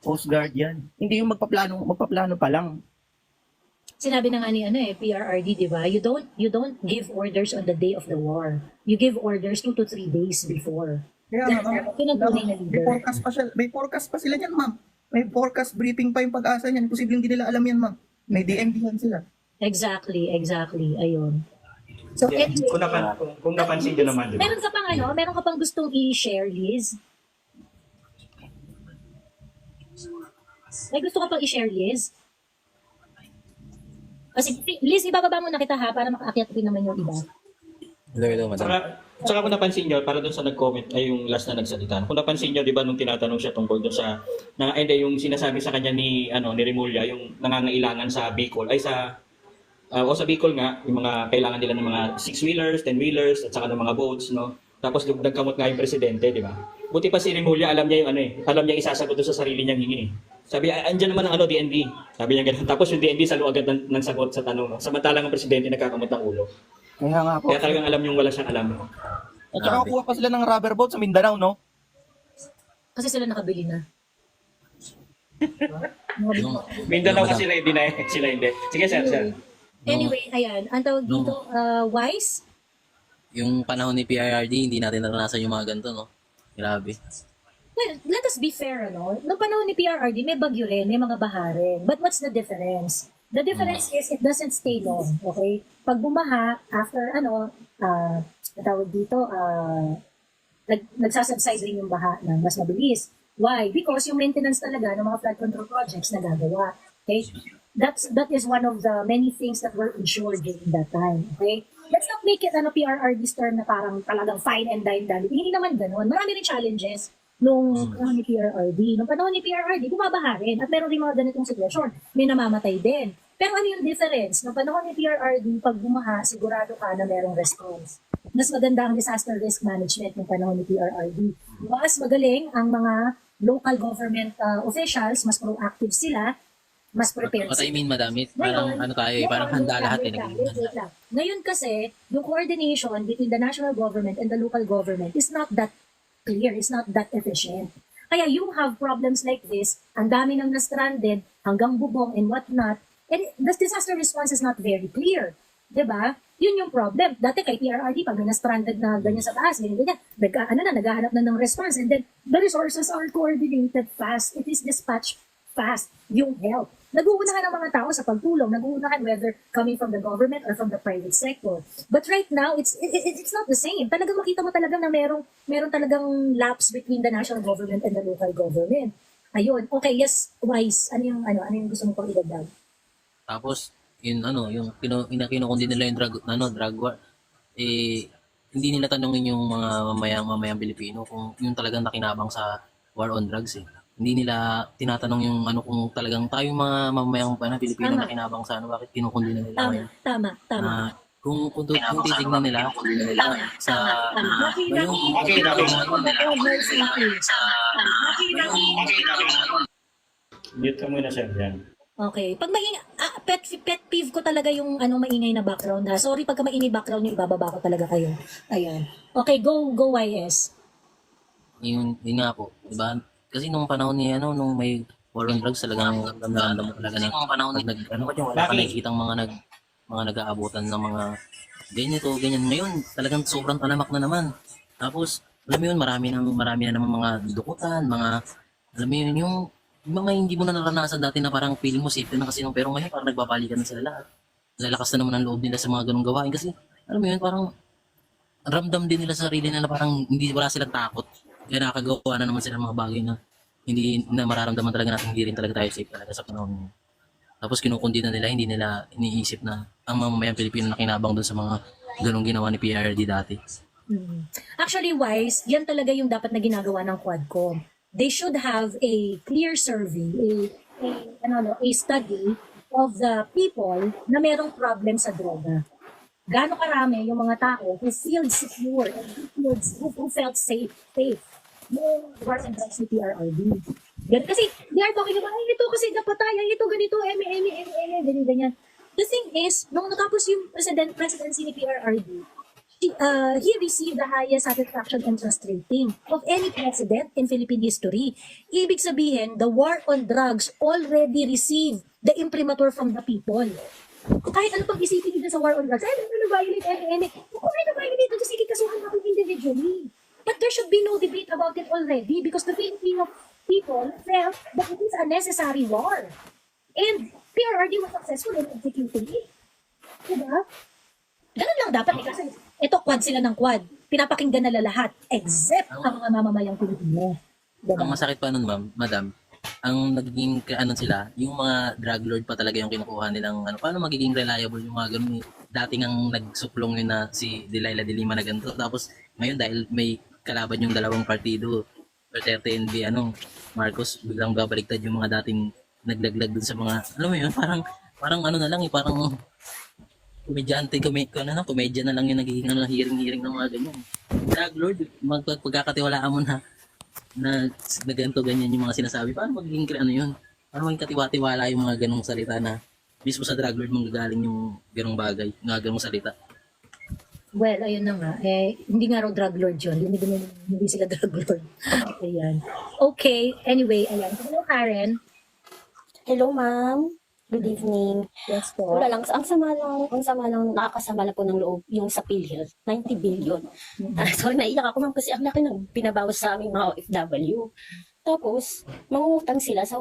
Coast Guard yan. Hindi yung magpaplano pa lang.
Sinabi na nga ni PRRD, di ba? You don't give orders on the day of the war. You give orders 2 to 3 days before.
Kaya nga, ma'am.
Pinagtunay na leader.
May forecast pa sila dyan, ma'am. May forecast briefing pa yung pag-asa niyan. Posibleng hindi nila alam yan, ma'am. May DMD yan sila.
Exactly. Ayun. So anyway,
Kung napansin nyo naman, di ba?
meron ka pang gustong i-share, Liz? May gusto ka pang i-share, Liz? Kasi, Liz, ibababa mo na kita ha, para makaakyat din naman yung iba.
Hello, madam.
Tsaka kung napansin nyo, para doon sa nag-comment, ay yung last na nagsalita. Kung napansin nyo, di ba, nung tinatanong siya tungkol doon sa, yung sinasabi sa kanya ni Remulla, yung nangangailangan sa Bicol, ay sa Bicol nga, yung mga kailangan nila ng mga 6-wheelers, 10-wheelers, at saka ng mga boats, no? Tapos nagkamot nga yung presidente, di ba? Buti pa si Remulla, alam niya yung alam niya isasagot doon sa sarili niyang hingi. Sabi, andyan naman ang DND. Sabi niya ganun. Tapos yung DND salo agad ng sagot sa tanong. No? Samantalang ang presidente nagkakamot ng ulo.
Kaya nga po.
Kaya talagang alam yung wala siyang alam.
At saka kuha pa sila ng rubber boat sa Mindanao, no?
Kasi sila nakabili na.
Yung,
Mindanao
yung,
kasi sila hindi na sila hindi. Sige, sir.
Anyway, ayan. Ang tawag dito, wise?
yung panahon ni PRRD, hindi natin naranasan yung mga ganito, no? Grabe.
Well, let us be fair, no? Noong panahon ni PRRD, may bagyo rin, may mga baha rin. But what's the difference? The difference is it doesn't stay long, okay? Pag bumaha, after tawag dito, nagsasubside rin yung baha ng mas mabilis. Why? Because yung maintenance talaga ng mga flood control projects na gagawa. Okay? That is one of the many things that were ensured during that time. Okay? Let's not make it PRRD's term na parang talagang fine and dine done. Hindi naman ganun. Marami rin challenges nung panahon ni PRRD. Nung panahon ni PRRD, bumabaha rin. At meron rin mga ganitong sitwasyon. May namamatay din. Pero ano yung difference? Nung panahon ni PRRD, pag bumaha, sigurado ka na merong response. Mas maganda ang disaster risk management ng panahon ni PRRD. Mas magaling ang mga local government officials, mas proactive sila, mas prepared
What I
sila.
mean, madam, parang parang handa lahat eh.
Wait lang. Ngayon kasi, yung coordination between the national government and the local government is not that clear, it's not that efficient. Kaya you have problems like this, ang dami nang na-stranded, hanggang bubong and whatnot, and the disaster response is not very clear. Diba? Yun yung problem. Dati kay PRRD, pag may na-stranded na ganyan sa taas, ganyan, naghahanap na ng response, and then the resources are coordinated fast. It is dispatched fast, yung help. Nag-uunahan ang mga tao sa pagtulong, nag-uunahan whether coming from the government or from the private sector. But right now, it's not the same. Talagang makita mo talaga na meron talagang lapse between the national government and the local government. Ayun. Okay, yes, wise. Ano yung gusto mo pang idagdag?
Tapos, yung kinukundi nila yung drug war, hindi nila tanongin yung mga mamayang Pilipino kung yung talagang nakinabang sa war on drugs eh. Hindi nila tinatanong yung kung talagang tayo mga mamayang Pilipino
Tama.
nakinabang sa bakit kinukundi na nila
Tama,
ngayon.
tama.
Kung titignan nila sa
Mute ka muna, sir. Yan.
Okay. Pag pet peeve ko talaga yung maingay na background ha. Sorry pagka maingay background yung ibababa ko talaga kayo. Ayan. Okay, go YS.
yun nga po, di ba? Kasi nung panahon ni nung may war on drugs, talagang ramdam mo talaga na panahon wala ka nakikitang mga nag-aabutan ng mga ganyan. Ngayon, talagang sobrang talamak na naman. Tapos, alam mo yun, marami na naman mga dukutan, alam mo yun, yung mga hindi mo na naranasan dati na parang feeling mo safe na kasi pero ngayon parang nagbabalikan na sila lahat. Lalakas na naman ang loob nila sa mga ganung gawain kasi, alam mo yun, parang ramdam din nila sa sarili na parang wala silang takot. Kaya nakakagawa na naman sila ng mga bagay na hindi na mararamdaman talaga natin, hindi rin talaga tayo safe talaga sa panahon mo. Tapos kinukundi na nila, hindi nila iniisip na ang mamamayang Pilipino na kinabang doon sa mga ganong ginawa ni PRD dati.
Actually, wise, yan talaga yung dapat na ginagawa ng Quadcom. They should have a clear survey, a study of the people na merong problem sa droga. Gaano karami yung mga tao who feel secure and who felt safe. yung war on drugs ni PRRD. Ganun, kasi they are talking about, ay, ito kasi napatay, ay, ito ganito, ganyan, ganyan. The thing is, nung natapos yung presidency ni PRRD, he received the highest satisfaction and trust rating of any president in Philippine history. Ibig sabihin, the war on drugs already received the imprimatur from the people. Kahit ano pang isipin nila sa war on drugs, ay, ano violate, kung ano violate, sige, kasuhan ako individually. But there should be no debate about it already because the Filipino people felt that it is a necessary war. And PRRD was successful in executing it. Diba? Ganun lang dapat eh, kasi ito quad sila ng quad. Pinapakinggan nila lahat except ang mga mamamayang Pilipino. Diba?
Ang masakit pa nun, ma'am, madam, ang naging ano sila, yung mga drug lord pa talaga yung kinukuha nilang ano, paano magiging reliable yung mga ganun. Dating ang nagsuplong yun na si Delilah de Lima na ganito. Tapos ngayon dahil may kalaban yung dalawang partido, Duterte and Marcos, biglang babaliktad yung mga dating naglaglag dun sa mga, alam mo yun, parang ano na lang eh, parang komedya na lang yung nagiging hearing ng mga ganyan. Drug lord, pagkakatiwalaan mo na ganito ganyan yung mga sinasabi, paano magiging yun? Paano maging katiwa-tiwala yung mga ganong salita na mismo sa drug lord manggagaling yung ganong bagay, mga ganong salita?
Well, ayun na nga. Hindi nga raw drug lord yun. Hindi sila drug lord. Ayan. Okay. Anyway, ayan. Hello, Karen.
Hello, ma'am. Good evening.
Yes po.
Wala lang, ang sama lang, nakakasama lang po ng loob yung sa PhilHealth, 90 billion. So, naiyak ako ma'am kasi ang laki ng pinabawas sa aming mga OFW. Tapos, mangungutang sila sa,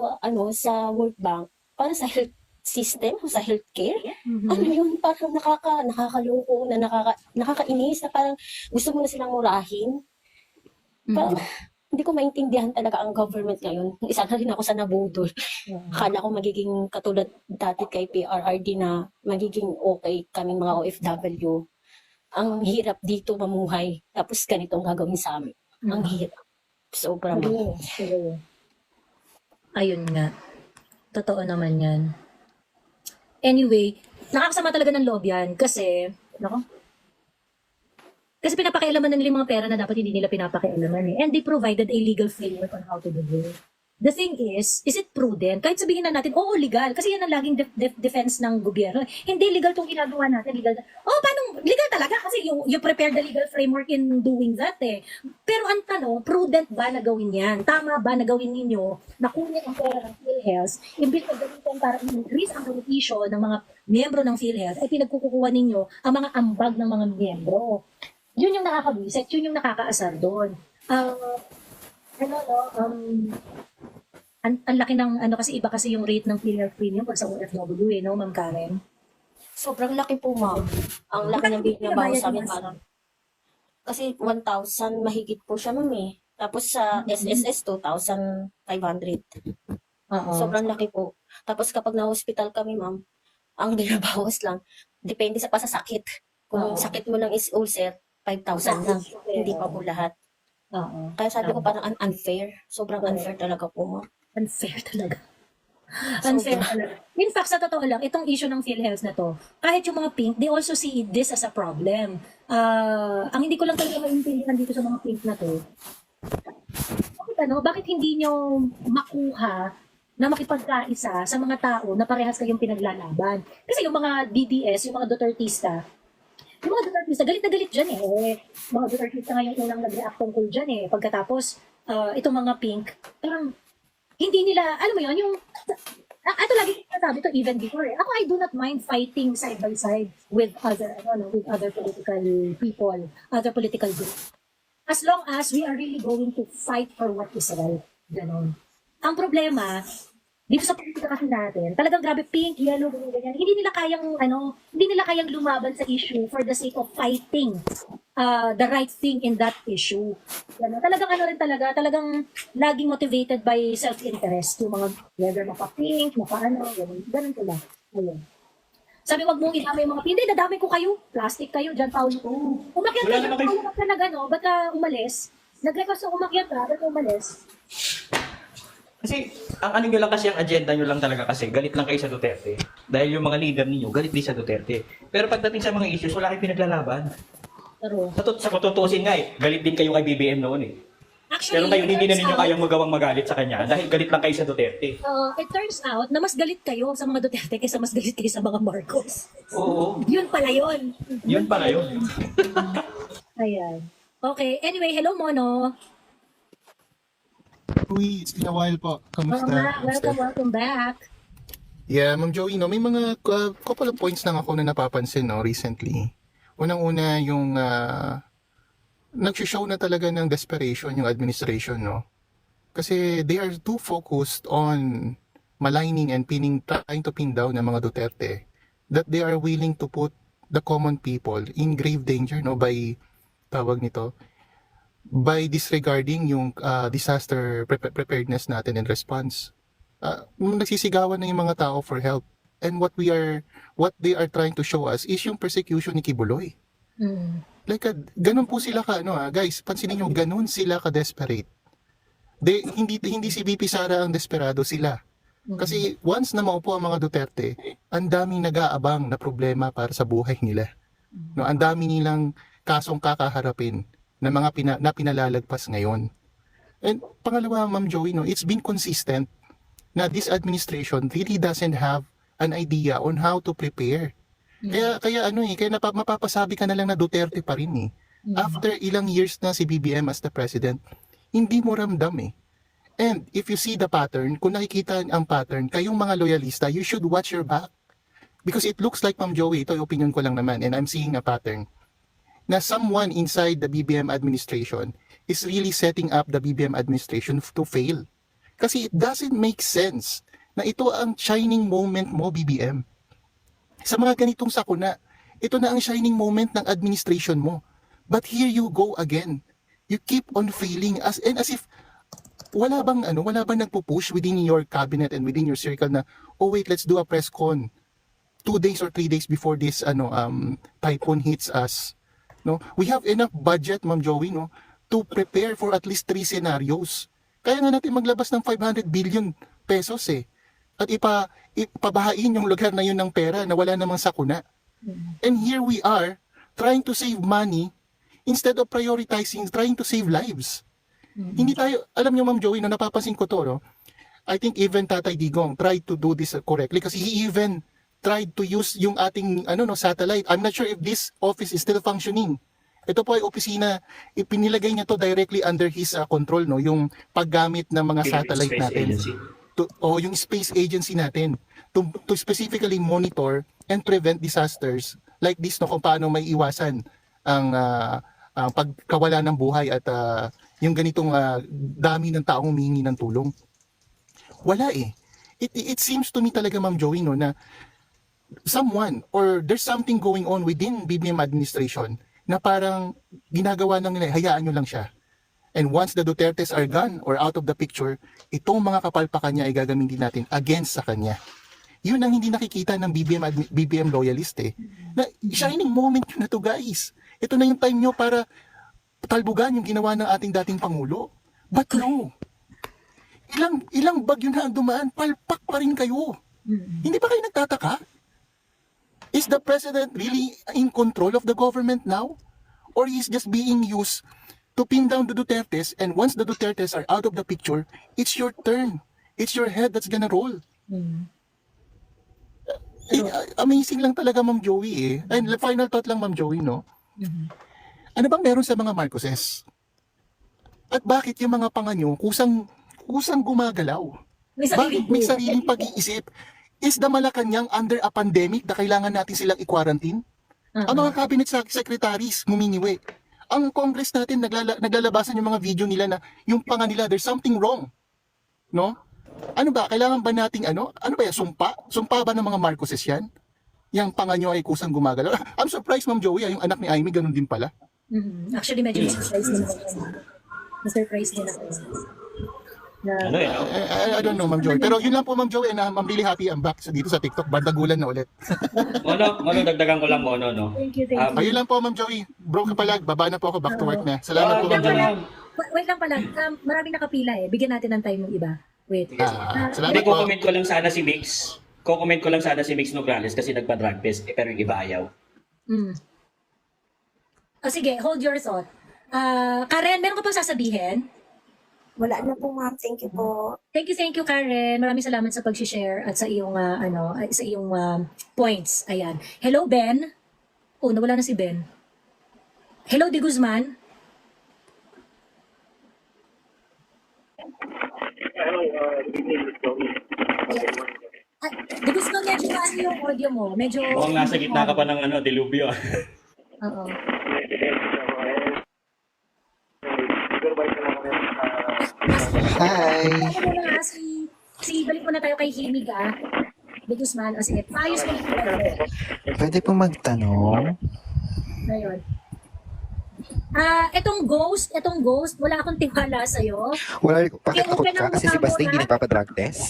sa World Bank para sa health system o sa healthcare. Ano yun, parang nakakalungkong na nakakainis na parang gusto mo na silang murahin. Parang, hindi ko maintindihan talaga ang government ngayon. Isa na rin ako sa nabudol. Akala ko magiging katulad dati kay PRRD na magiging okay kaming mga OFW. Ang hirap dito mamuhay. Tapos ganito ang gagawin sa amin. Ang hirap. Sobrang.
Ayun nga. Totoo naman yan. Anyway, nakakasama talaga ng loob yan kasi, kasi pinapakialaman na nila yung mga pera na dapat hindi nila pinapakialaman eh. And they provided a legal framework on how to do it. The thing is it prudent? Kahit sabihin na natin, oo, legal. Kasi yan ang laging defense ng gobyerno. Hindi legal itong ginagawa natin. Legal. Paano? Legal talaga kasi you prepare the legal framework in doing that eh. Pero ang tanong, prudent ba na gawin yan? Tama ba na gawin ninyo na kunin ang pera ng PhilHealth, imbis na gamitin para increase ang benepisyo ng mga miyembro ng PhilHealth, ay pinagkukuha ninyo ang mga ambag ng mga miyembro. Yun yung nakakabisit, yun yung nakakaasar doon. Ang laki ng kasi iba kasi yung rate ng PhilHealth premium pag sa OFW no, Ma'am Karen?
Sobrang laki po, ma'am. Ang laki ng binabawas sa amin parang. Kasi 1,000 mahigit po siya, ma'am eh. Tapos sa SSS, 2,500. Sobrang laki po. Tapos kapag na-hospital kami, ma'am, ang binabawas lang, depende sa pasasakit. Kung sakit mo lang is ulcer, 5,000 lang. Hindi pa po lahat. Kaya sabi ko parang unfair. Sobrang unfair talaga po, ma'am.
Unfair talaga. Unfair talaga. In fact, sa totoo lang, itong issue ng PhilHealth na to, kahit yung mga pink, they also see this as a problem. Ang hindi ko lang talaga maintindihan dito sa mga pink na to, bakit hindi nyo makuha na makipagkaisa sa mga tao na parehas kayong pinaglalaban? Kasi yung mga DDS, yung mga Dutertista, galit na galit dyan eh. Mga Dutertista ngayon unang nag-react tungkol dyan eh. Pagkatapos, itong mga pink, parang hindi nila, alam mo yun, yung, ito lagi sabi to even before eh. Ako, I do not mind fighting side by side with other political people, other political groups. As long as we are really going to fight for what is right. Ganon. Ang problema, dito sa politika kasi natin, talagang grabe pink, yellow, ganyan. Hindi nila kayang lumaban sa issue for the sake of fighting the right thing in that issue. Talagang laging motivated by self-interest. Yung mga, whether mapa-pink, ganun sila. Ayun. Sabi, wag mong idamay yung mga pink. Hindi, dadamay ko kayo. Plastic kayo dyan, Paulo. Umakyat ka dyan, Paulo ka na gano'n. Ba't ka umalis? Nag-request na umakyat ka, ba't ka umalis?
Kasi, ang nyo lang kasi, ang agenda nyo lang talaga kasi, galit lang kayo sa Duterte. Dahil yung mga leader ninyo, galit din sa Duterte. Pero pagdating sa mga issues, wala kayong pinaglalaban.
Pero,
Sa kututusin nga galit din kayo kay BBM noon eh.
Actually,
Pero ngayon, hindi na
it turns
ninyo
out-
kayang magawang magalit sa kanya dahil galit lang kayo sa Duterte.
It turns out na mas galit kayo sa mga Duterte kaysa mas galit kayo sa mga Marcos.
Oo.
Yun pala yun.
Yun pala yun.
Ayan. Okay. Anyway, hello Mono.
Uy, it's been a while po.
Oo
Kamusta?
nga, welcome back.
Yeah, Ma'am Joey, no, may mga couple of points lang ako na napapansin, no, recently. Unang-una, yung nag-show na talaga ng desperation yung administration, no? Kasi they are too focused on maligning and trying to pin down ng mga Duterte that they are willing to put the common people in grave danger, no, by disregarding yung disaster preparedness natin and response. Nagsisigawan na yung mga tao for help. And what they are trying to show us is yung persecution ni Kibuloy. Like, ganun po sila guys, pansinin nyo, ganun sila ka-desperate. Hindi si VP Sara ang desperado, sila. Kasi once na maupo ang mga Duterte, ang daming nag-aabang na problema para sa buhay nila. No, ang dami nilang kasong kakaharapin na mga na pinalalagpas ngayon. And pangalawa, Ma'am Joey, no, it's been consistent na this administration really doesn't have an idea on how to prepare. Kaya mapapasabi ka na lang na Duterte pa rin eh. After ilang years na si BBM as the president, hindi mo ramdam eh. And if you see the pattern, kung nakikita ang pattern, kayong mga loyalista, you should watch your back. Because it looks like, Ma'am Joey, ito yung opinion ko lang naman, and I'm seeing a pattern, na someone inside the BBM administration is really setting up the BBM administration to fail. Kasi it doesn't make sense na ito ang shining moment mo, BBM. Sa mga ganitong sakuna, ito na ang shining moment ng administration mo. But here you go again. You keep on failing as if wala bang nagpo-push within your cabinet and within your circle na, oh wait, let's do a press con 2 days or 3 days before this typhoon hits us. No, we have enough budget, Ma'am Joey, no, to prepare for at least 3 scenarios. Kaya nga natin maglabas ng 500 billion pesos eh. At ipabahain yung lugar na yun ng pera na wala namang sakuna. And here we are, trying to save money instead of prioritizing, trying to save lives. Hindi tayo, alam niyo Ma'am Joey, no, napapansin ko to, no? I think even Tatay Digong tried to do this correctly kasi he even tried to use yung ating satellite. I'm not sure if this office is still functioning. Ito po ay opisina, ipinilagay niya to directly under his control, no, yung paggamit ng mga satellite
Space
natin.
Agency.
Yung space agency natin to specifically monitor and prevent disasters like this, no, kung paano may iwasan ang pagkawala ng buhay at yung ganitong dami ng taong humingi ng tulong. Wala eh. It seems to me talaga, Ma'am Joey, no, na someone or there's something going on within BBM administration na parang ginagawa ng nila, hayaan nyo lang siya. And once the Dutertes are gone or out of the picture, itong mga kapalpakan niya ay gagamitin natin against sa kanya. Yun ang hindi nakikita ng BBM loyalist eh. Na shining moment yun na to, guys. Ito na yung time nyo para talbugan yung ginawa ng ating dating Pangulo. But no. Ilang bagyo na ang dumaan, palpak pa rin kayo. Hindi ba kayo nagtataka? Is the president really in control of the government now? Or is just being used to pin down the Dutertes, and once the Dutertes are out of the picture, it's your turn. It's your head that's gonna roll. Amazing lang talaga, Ma'am Joey eh. And final thought lang, Ma'am Joey, no? Ano bang meron sa mga Marcoses? At bakit yung mga panganyo kusang gumagalaw? Bakit may sariling pag-iisip? Is the Malacanang under a pandemic na kailangan natin silang i-quarantine? Ang mga cabinet secretaries nguminiwi. Ang Congress natin naglalabasan yung mga video nila na yung panga nila, there's something wrong. No? Ano ba? Kailangan ba nating ano ba yan? Sumpa? Sumpa ba ng mga Marcoses yan? Yung panga nyo ay kusang gumagalaw. I'm surprised, Ma'am Joey, yung anak ni Amy, ganun din pala.
Actually, medyo na-surprise din ako. Na-surprise din ako.
Ano eh, no?
I don't know, Ma'am Joey. Pero yun lang po, Ma'am Joey, and I'm really happy I'm back dito sa TikTok. Bandagulan na ulit.
Mono, dagdagan ko lang Mono, no?
Thank you.
Ayun lang po, Ma'am Joey. Bro ka pala, baba na po ako, back to work na. Salamat po, Ma'am Joey.
Wait lang pala, maraming nakapila eh. Bigyan natin ng time ng iba. Wait.
Salamat
Hindi,
po.
ko-comment ko lang sana si Mix. Ko-comment ko lang sana si Mix Nograles kasi nagpa-drug test, pero yung iba ayaw.
Sige, hold your thought. Karen, meron ka pang sasabihin?
Wala na po, ma'am. Thank you po.
Thank you, Karen. Maraming salamat sa pag-share at sa iyong sa iyong points. Ayan. Hello, Ben. Oh, nawala na si Ben. Hello, Di Guzman. Di Guzman, medyo ano yung audio mo? Medyo...
Mukhang nasa gitna ka pa ng delubyo.
Oo.
Hi!
Ano mo na balik mo na tayo kay Himig, Di Guzman. O sige, paayos mo na tayo.
Pwede po magtanong?
Ngayon. Etong ghost, wala akong tiwala sa'yo.
Wala, bakit
Okay,
takot
open
ka?
ang
Kasi
mukha
si Basteng
mo,
hindi
ha?
nagpapadrug test.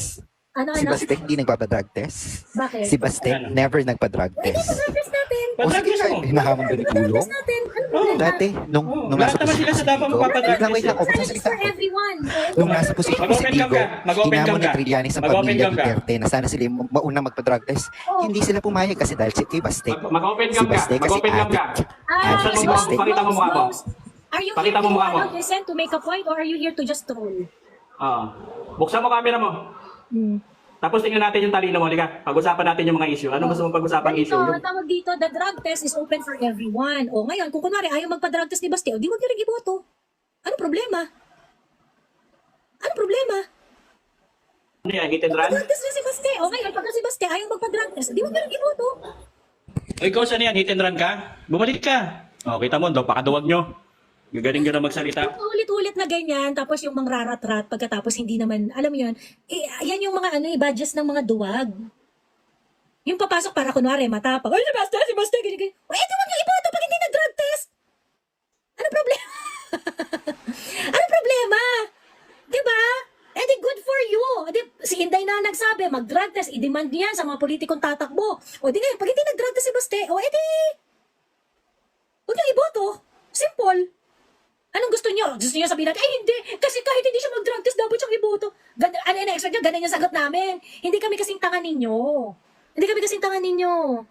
Si Basteng hindi nagpapadrug test.
Bakit?
Si Basteng never nagpa-drug
Hindi,
test.
pag-address natin.
O sige,
Pag-drug test mo.
hinahamon ba ni Kulong?
Pag-address natin. Ano problema?
Dati, nung nasa
lahat naman sila sa
posisyon
dapat
ko,
magpapadrug
wait lang,
test.
ako
It's
magsasalita
for
ako.
everyone.
Nung nasa posisyon ko si
Mag-open cam
Vigo,
ka. Mag-open
hinamon
cam
ni
ka.
Trillanes sa
Mag-open
pamilya
cam ka.
Duterte na sana sila yung mauna magpa-drug test. Hindi sila pumayag kasi dahil kay Basteng.
Mag-open
Si
cam ka.
Basteng kasi
Mag-open cam ka.
addict.
Ah,
Si Basteng.
Pakita mo mukha mo.
Are you
Pakita
here
mo mukha mo.
to listen to make a point or are you here to just troll?
Buksan mo camera mo. Tapos tingnan natin yung talino mo. Liga, pag-usapan natin yung mga issue. Ano gusto mong pag-usapan issue?
Ito, tawag dito, the drug test is open for everyone. O ngayon, kung kunwari ayaw magpa-drug test ni Basteo, di wag niyo rin iboto. Ano problema? Ano problema?
Ano yan, hit and run?
Drug test na si Basteo. O ngayon, pagka si Basteo ayaw magpa-drug test, di wag niyo rin iboto.
O ikaw, saan yan? Hit and run ka? Bumalik ka. O, kita mo, pakaduwag nyo. Gagaling ka na magsalita.
Ulit-ulit na ganyan, tapos yung mga rarat-rat, pagkatapos hindi naman, alam mo yun, yan yung mga badges ng mga duwag. Yung papasok para kunwari, matapag, ay, si Basta, ganyan. O, di wag niyo iboto pag hindi nag-drug test. Ano problema? Ano problema? Diba? Eh di good for you. Di, si Inday na nagsabi, mag-drug test, i-demand niyan sa mga politikong tatakbo. O di ngayon, pag hindi nag-drug test si Baste, o edi, huwag niyo iboto. Simple. Anong gusto niyo? Gusto niyo sabihin natin, ay hindi, kasi kahit hindi siya mag-drug test, dapat siyang iboto. Ano yung expect niyo? Ganun yung sagot namin. Hindi kami kasing tanga ninyo. Hindi kami kasing tanga ninyo.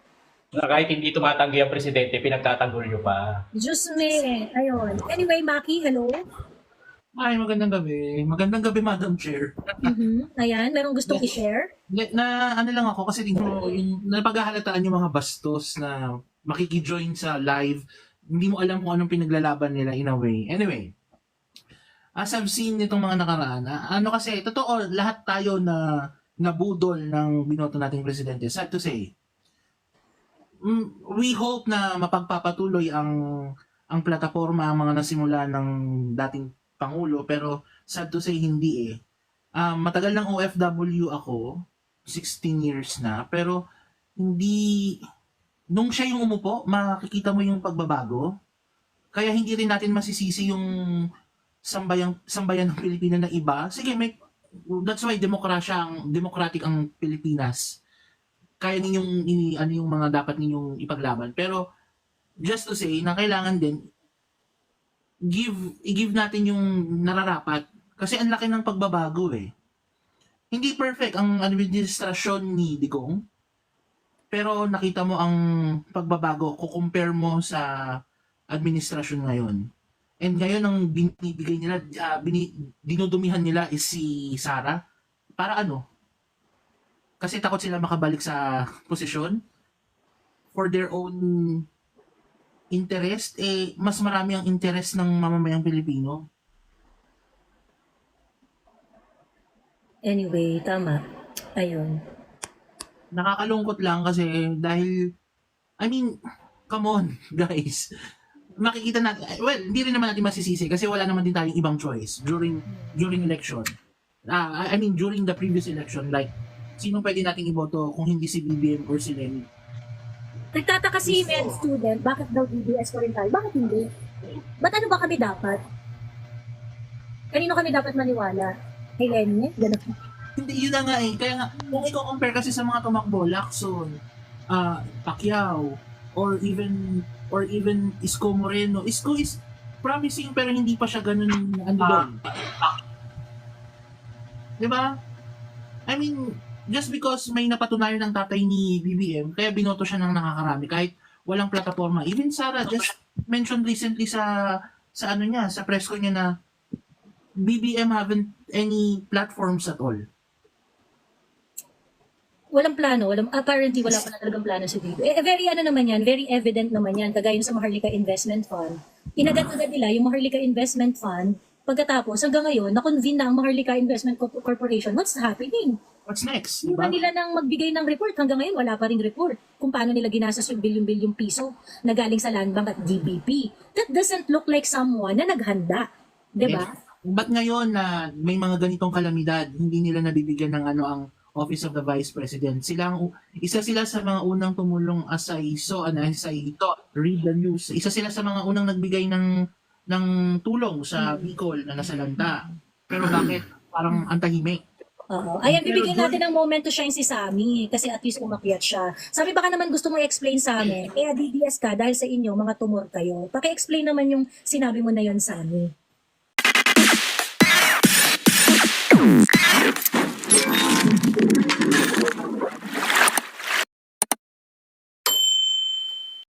Na kahit hindi tumatanggi ang presidente, pinagtatanggol nyo pa.
Diyos me. Ayun. Anyway, Maki, hello.
Ay, magandang gabi. Magandang gabi, Madam Chair.
Ayan, merong gustong i-share?
Ano lang ako kasi tingnan yung napaghahalataan yung mga bastos na makikijoin sa live. Hindi mo alam kung anong pinaglalaban nila in a way. Anyway, as I've seen nitong mga nakaraan, kasi, totoo, lahat tayo na nabudol ng binoto nating presidente. Sad to say, we hope na mapagpapatuloy ang plataforma, ang mga nasimula ng dating Pangulo, pero sad to say, hindi eh. Matagal ng OFW ako, 16 years na, pero hindi... Nung siya yung umupo, makikita mo yung pagbabago. Kaya hindi rin natin masisisi yung sambayan ng Pilipinas na iba. Sige, that's why democratic ang Pilipinas. Kaya ninyong ano yung mga dapat ninyong ipaglaban. Pero just to say na kailangan din i-give natin yung nararapat kasi ang laki ng pagbabago eh. Hindi perfect ang administrasyon ni Digong. Pero nakita mo ang pagbabago, kukumpare mo sa administrasyon ngayon. And ngayon ang binibigay nila, dinudumihan nila is si Sara. Para ano? Kasi takot sila makabalik sa posisyon. For their own interest, mas marami ang interest ng mamamayang Pilipino.
Anyway, tama. Ayun.
Nakakalungkot lang kasi dahil, come on, guys. Makikita natin, well, hindi rin naman natin masisisi kasi wala naman din tayong ibang choice during election. During the previous election, like, sino pwede nating iboto kung hindi si BBM or si Lenny?
Nagtataka si med student, bakit daw DBS pa rin tayo? Bakit hindi? Ba't ano ba kami dapat? Kanino kami dapat maniwala? Kay Lenny? Ganun.
Hindi, yun na nga eh. Kaya nga, kung i-compare kasi sa mga tumakbo, Lacson, Pacquiao, or even Isko Moreno. Isko is promising pero hindi pa siya ganun doon. Diba? Just because may napatunayan ng tatay ni BBM, kaya binoto siya ng nakakarami kahit walang plataforma. Even Sara just mentioned recently sa press ko niya na BBM haven't any platforms at all?
Walang plano, apparently wala pa na talagang plano si Bibi. Very ano naman yan, very evident naman yan, kagaya sa Maharlika Investment Fund. Inagad-agad nila yung Maharlika Investment Fund, pagkatapos hanggang ngayon, na-convene na ang Maharlika Investment Corporation. What's happening?
What's next?
Iba
Diba?
nila nang magbigay ng report, hanggang ngayon wala pa ring report kung paano nila ginastos yung bilyong-bilyong piso na galing sa Land Bank at DBP. That doesn't look like someone na naghanda. Diba?
Ba't ngayon na may mga ganitong kalamidad, hindi nila nabibigyan ng ang Office of the Vice President? Isa sila sa mga unang tumulong as I read the news. Isa sila sa mga unang nagbigay ng tulong sa Bicol na nasalanta. Pero bakit parang antahimik?
Oo. Ayan, bibigyan natin ng moment to shine si Sammy kasi at least umakyat siya. Sabi, baka naman gusto mo i-explain sa amin. Kaya DDS ka dahil sa inyo, mga tumor kayo. Paki-explain naman yung sinabi mo na yon, Sammy.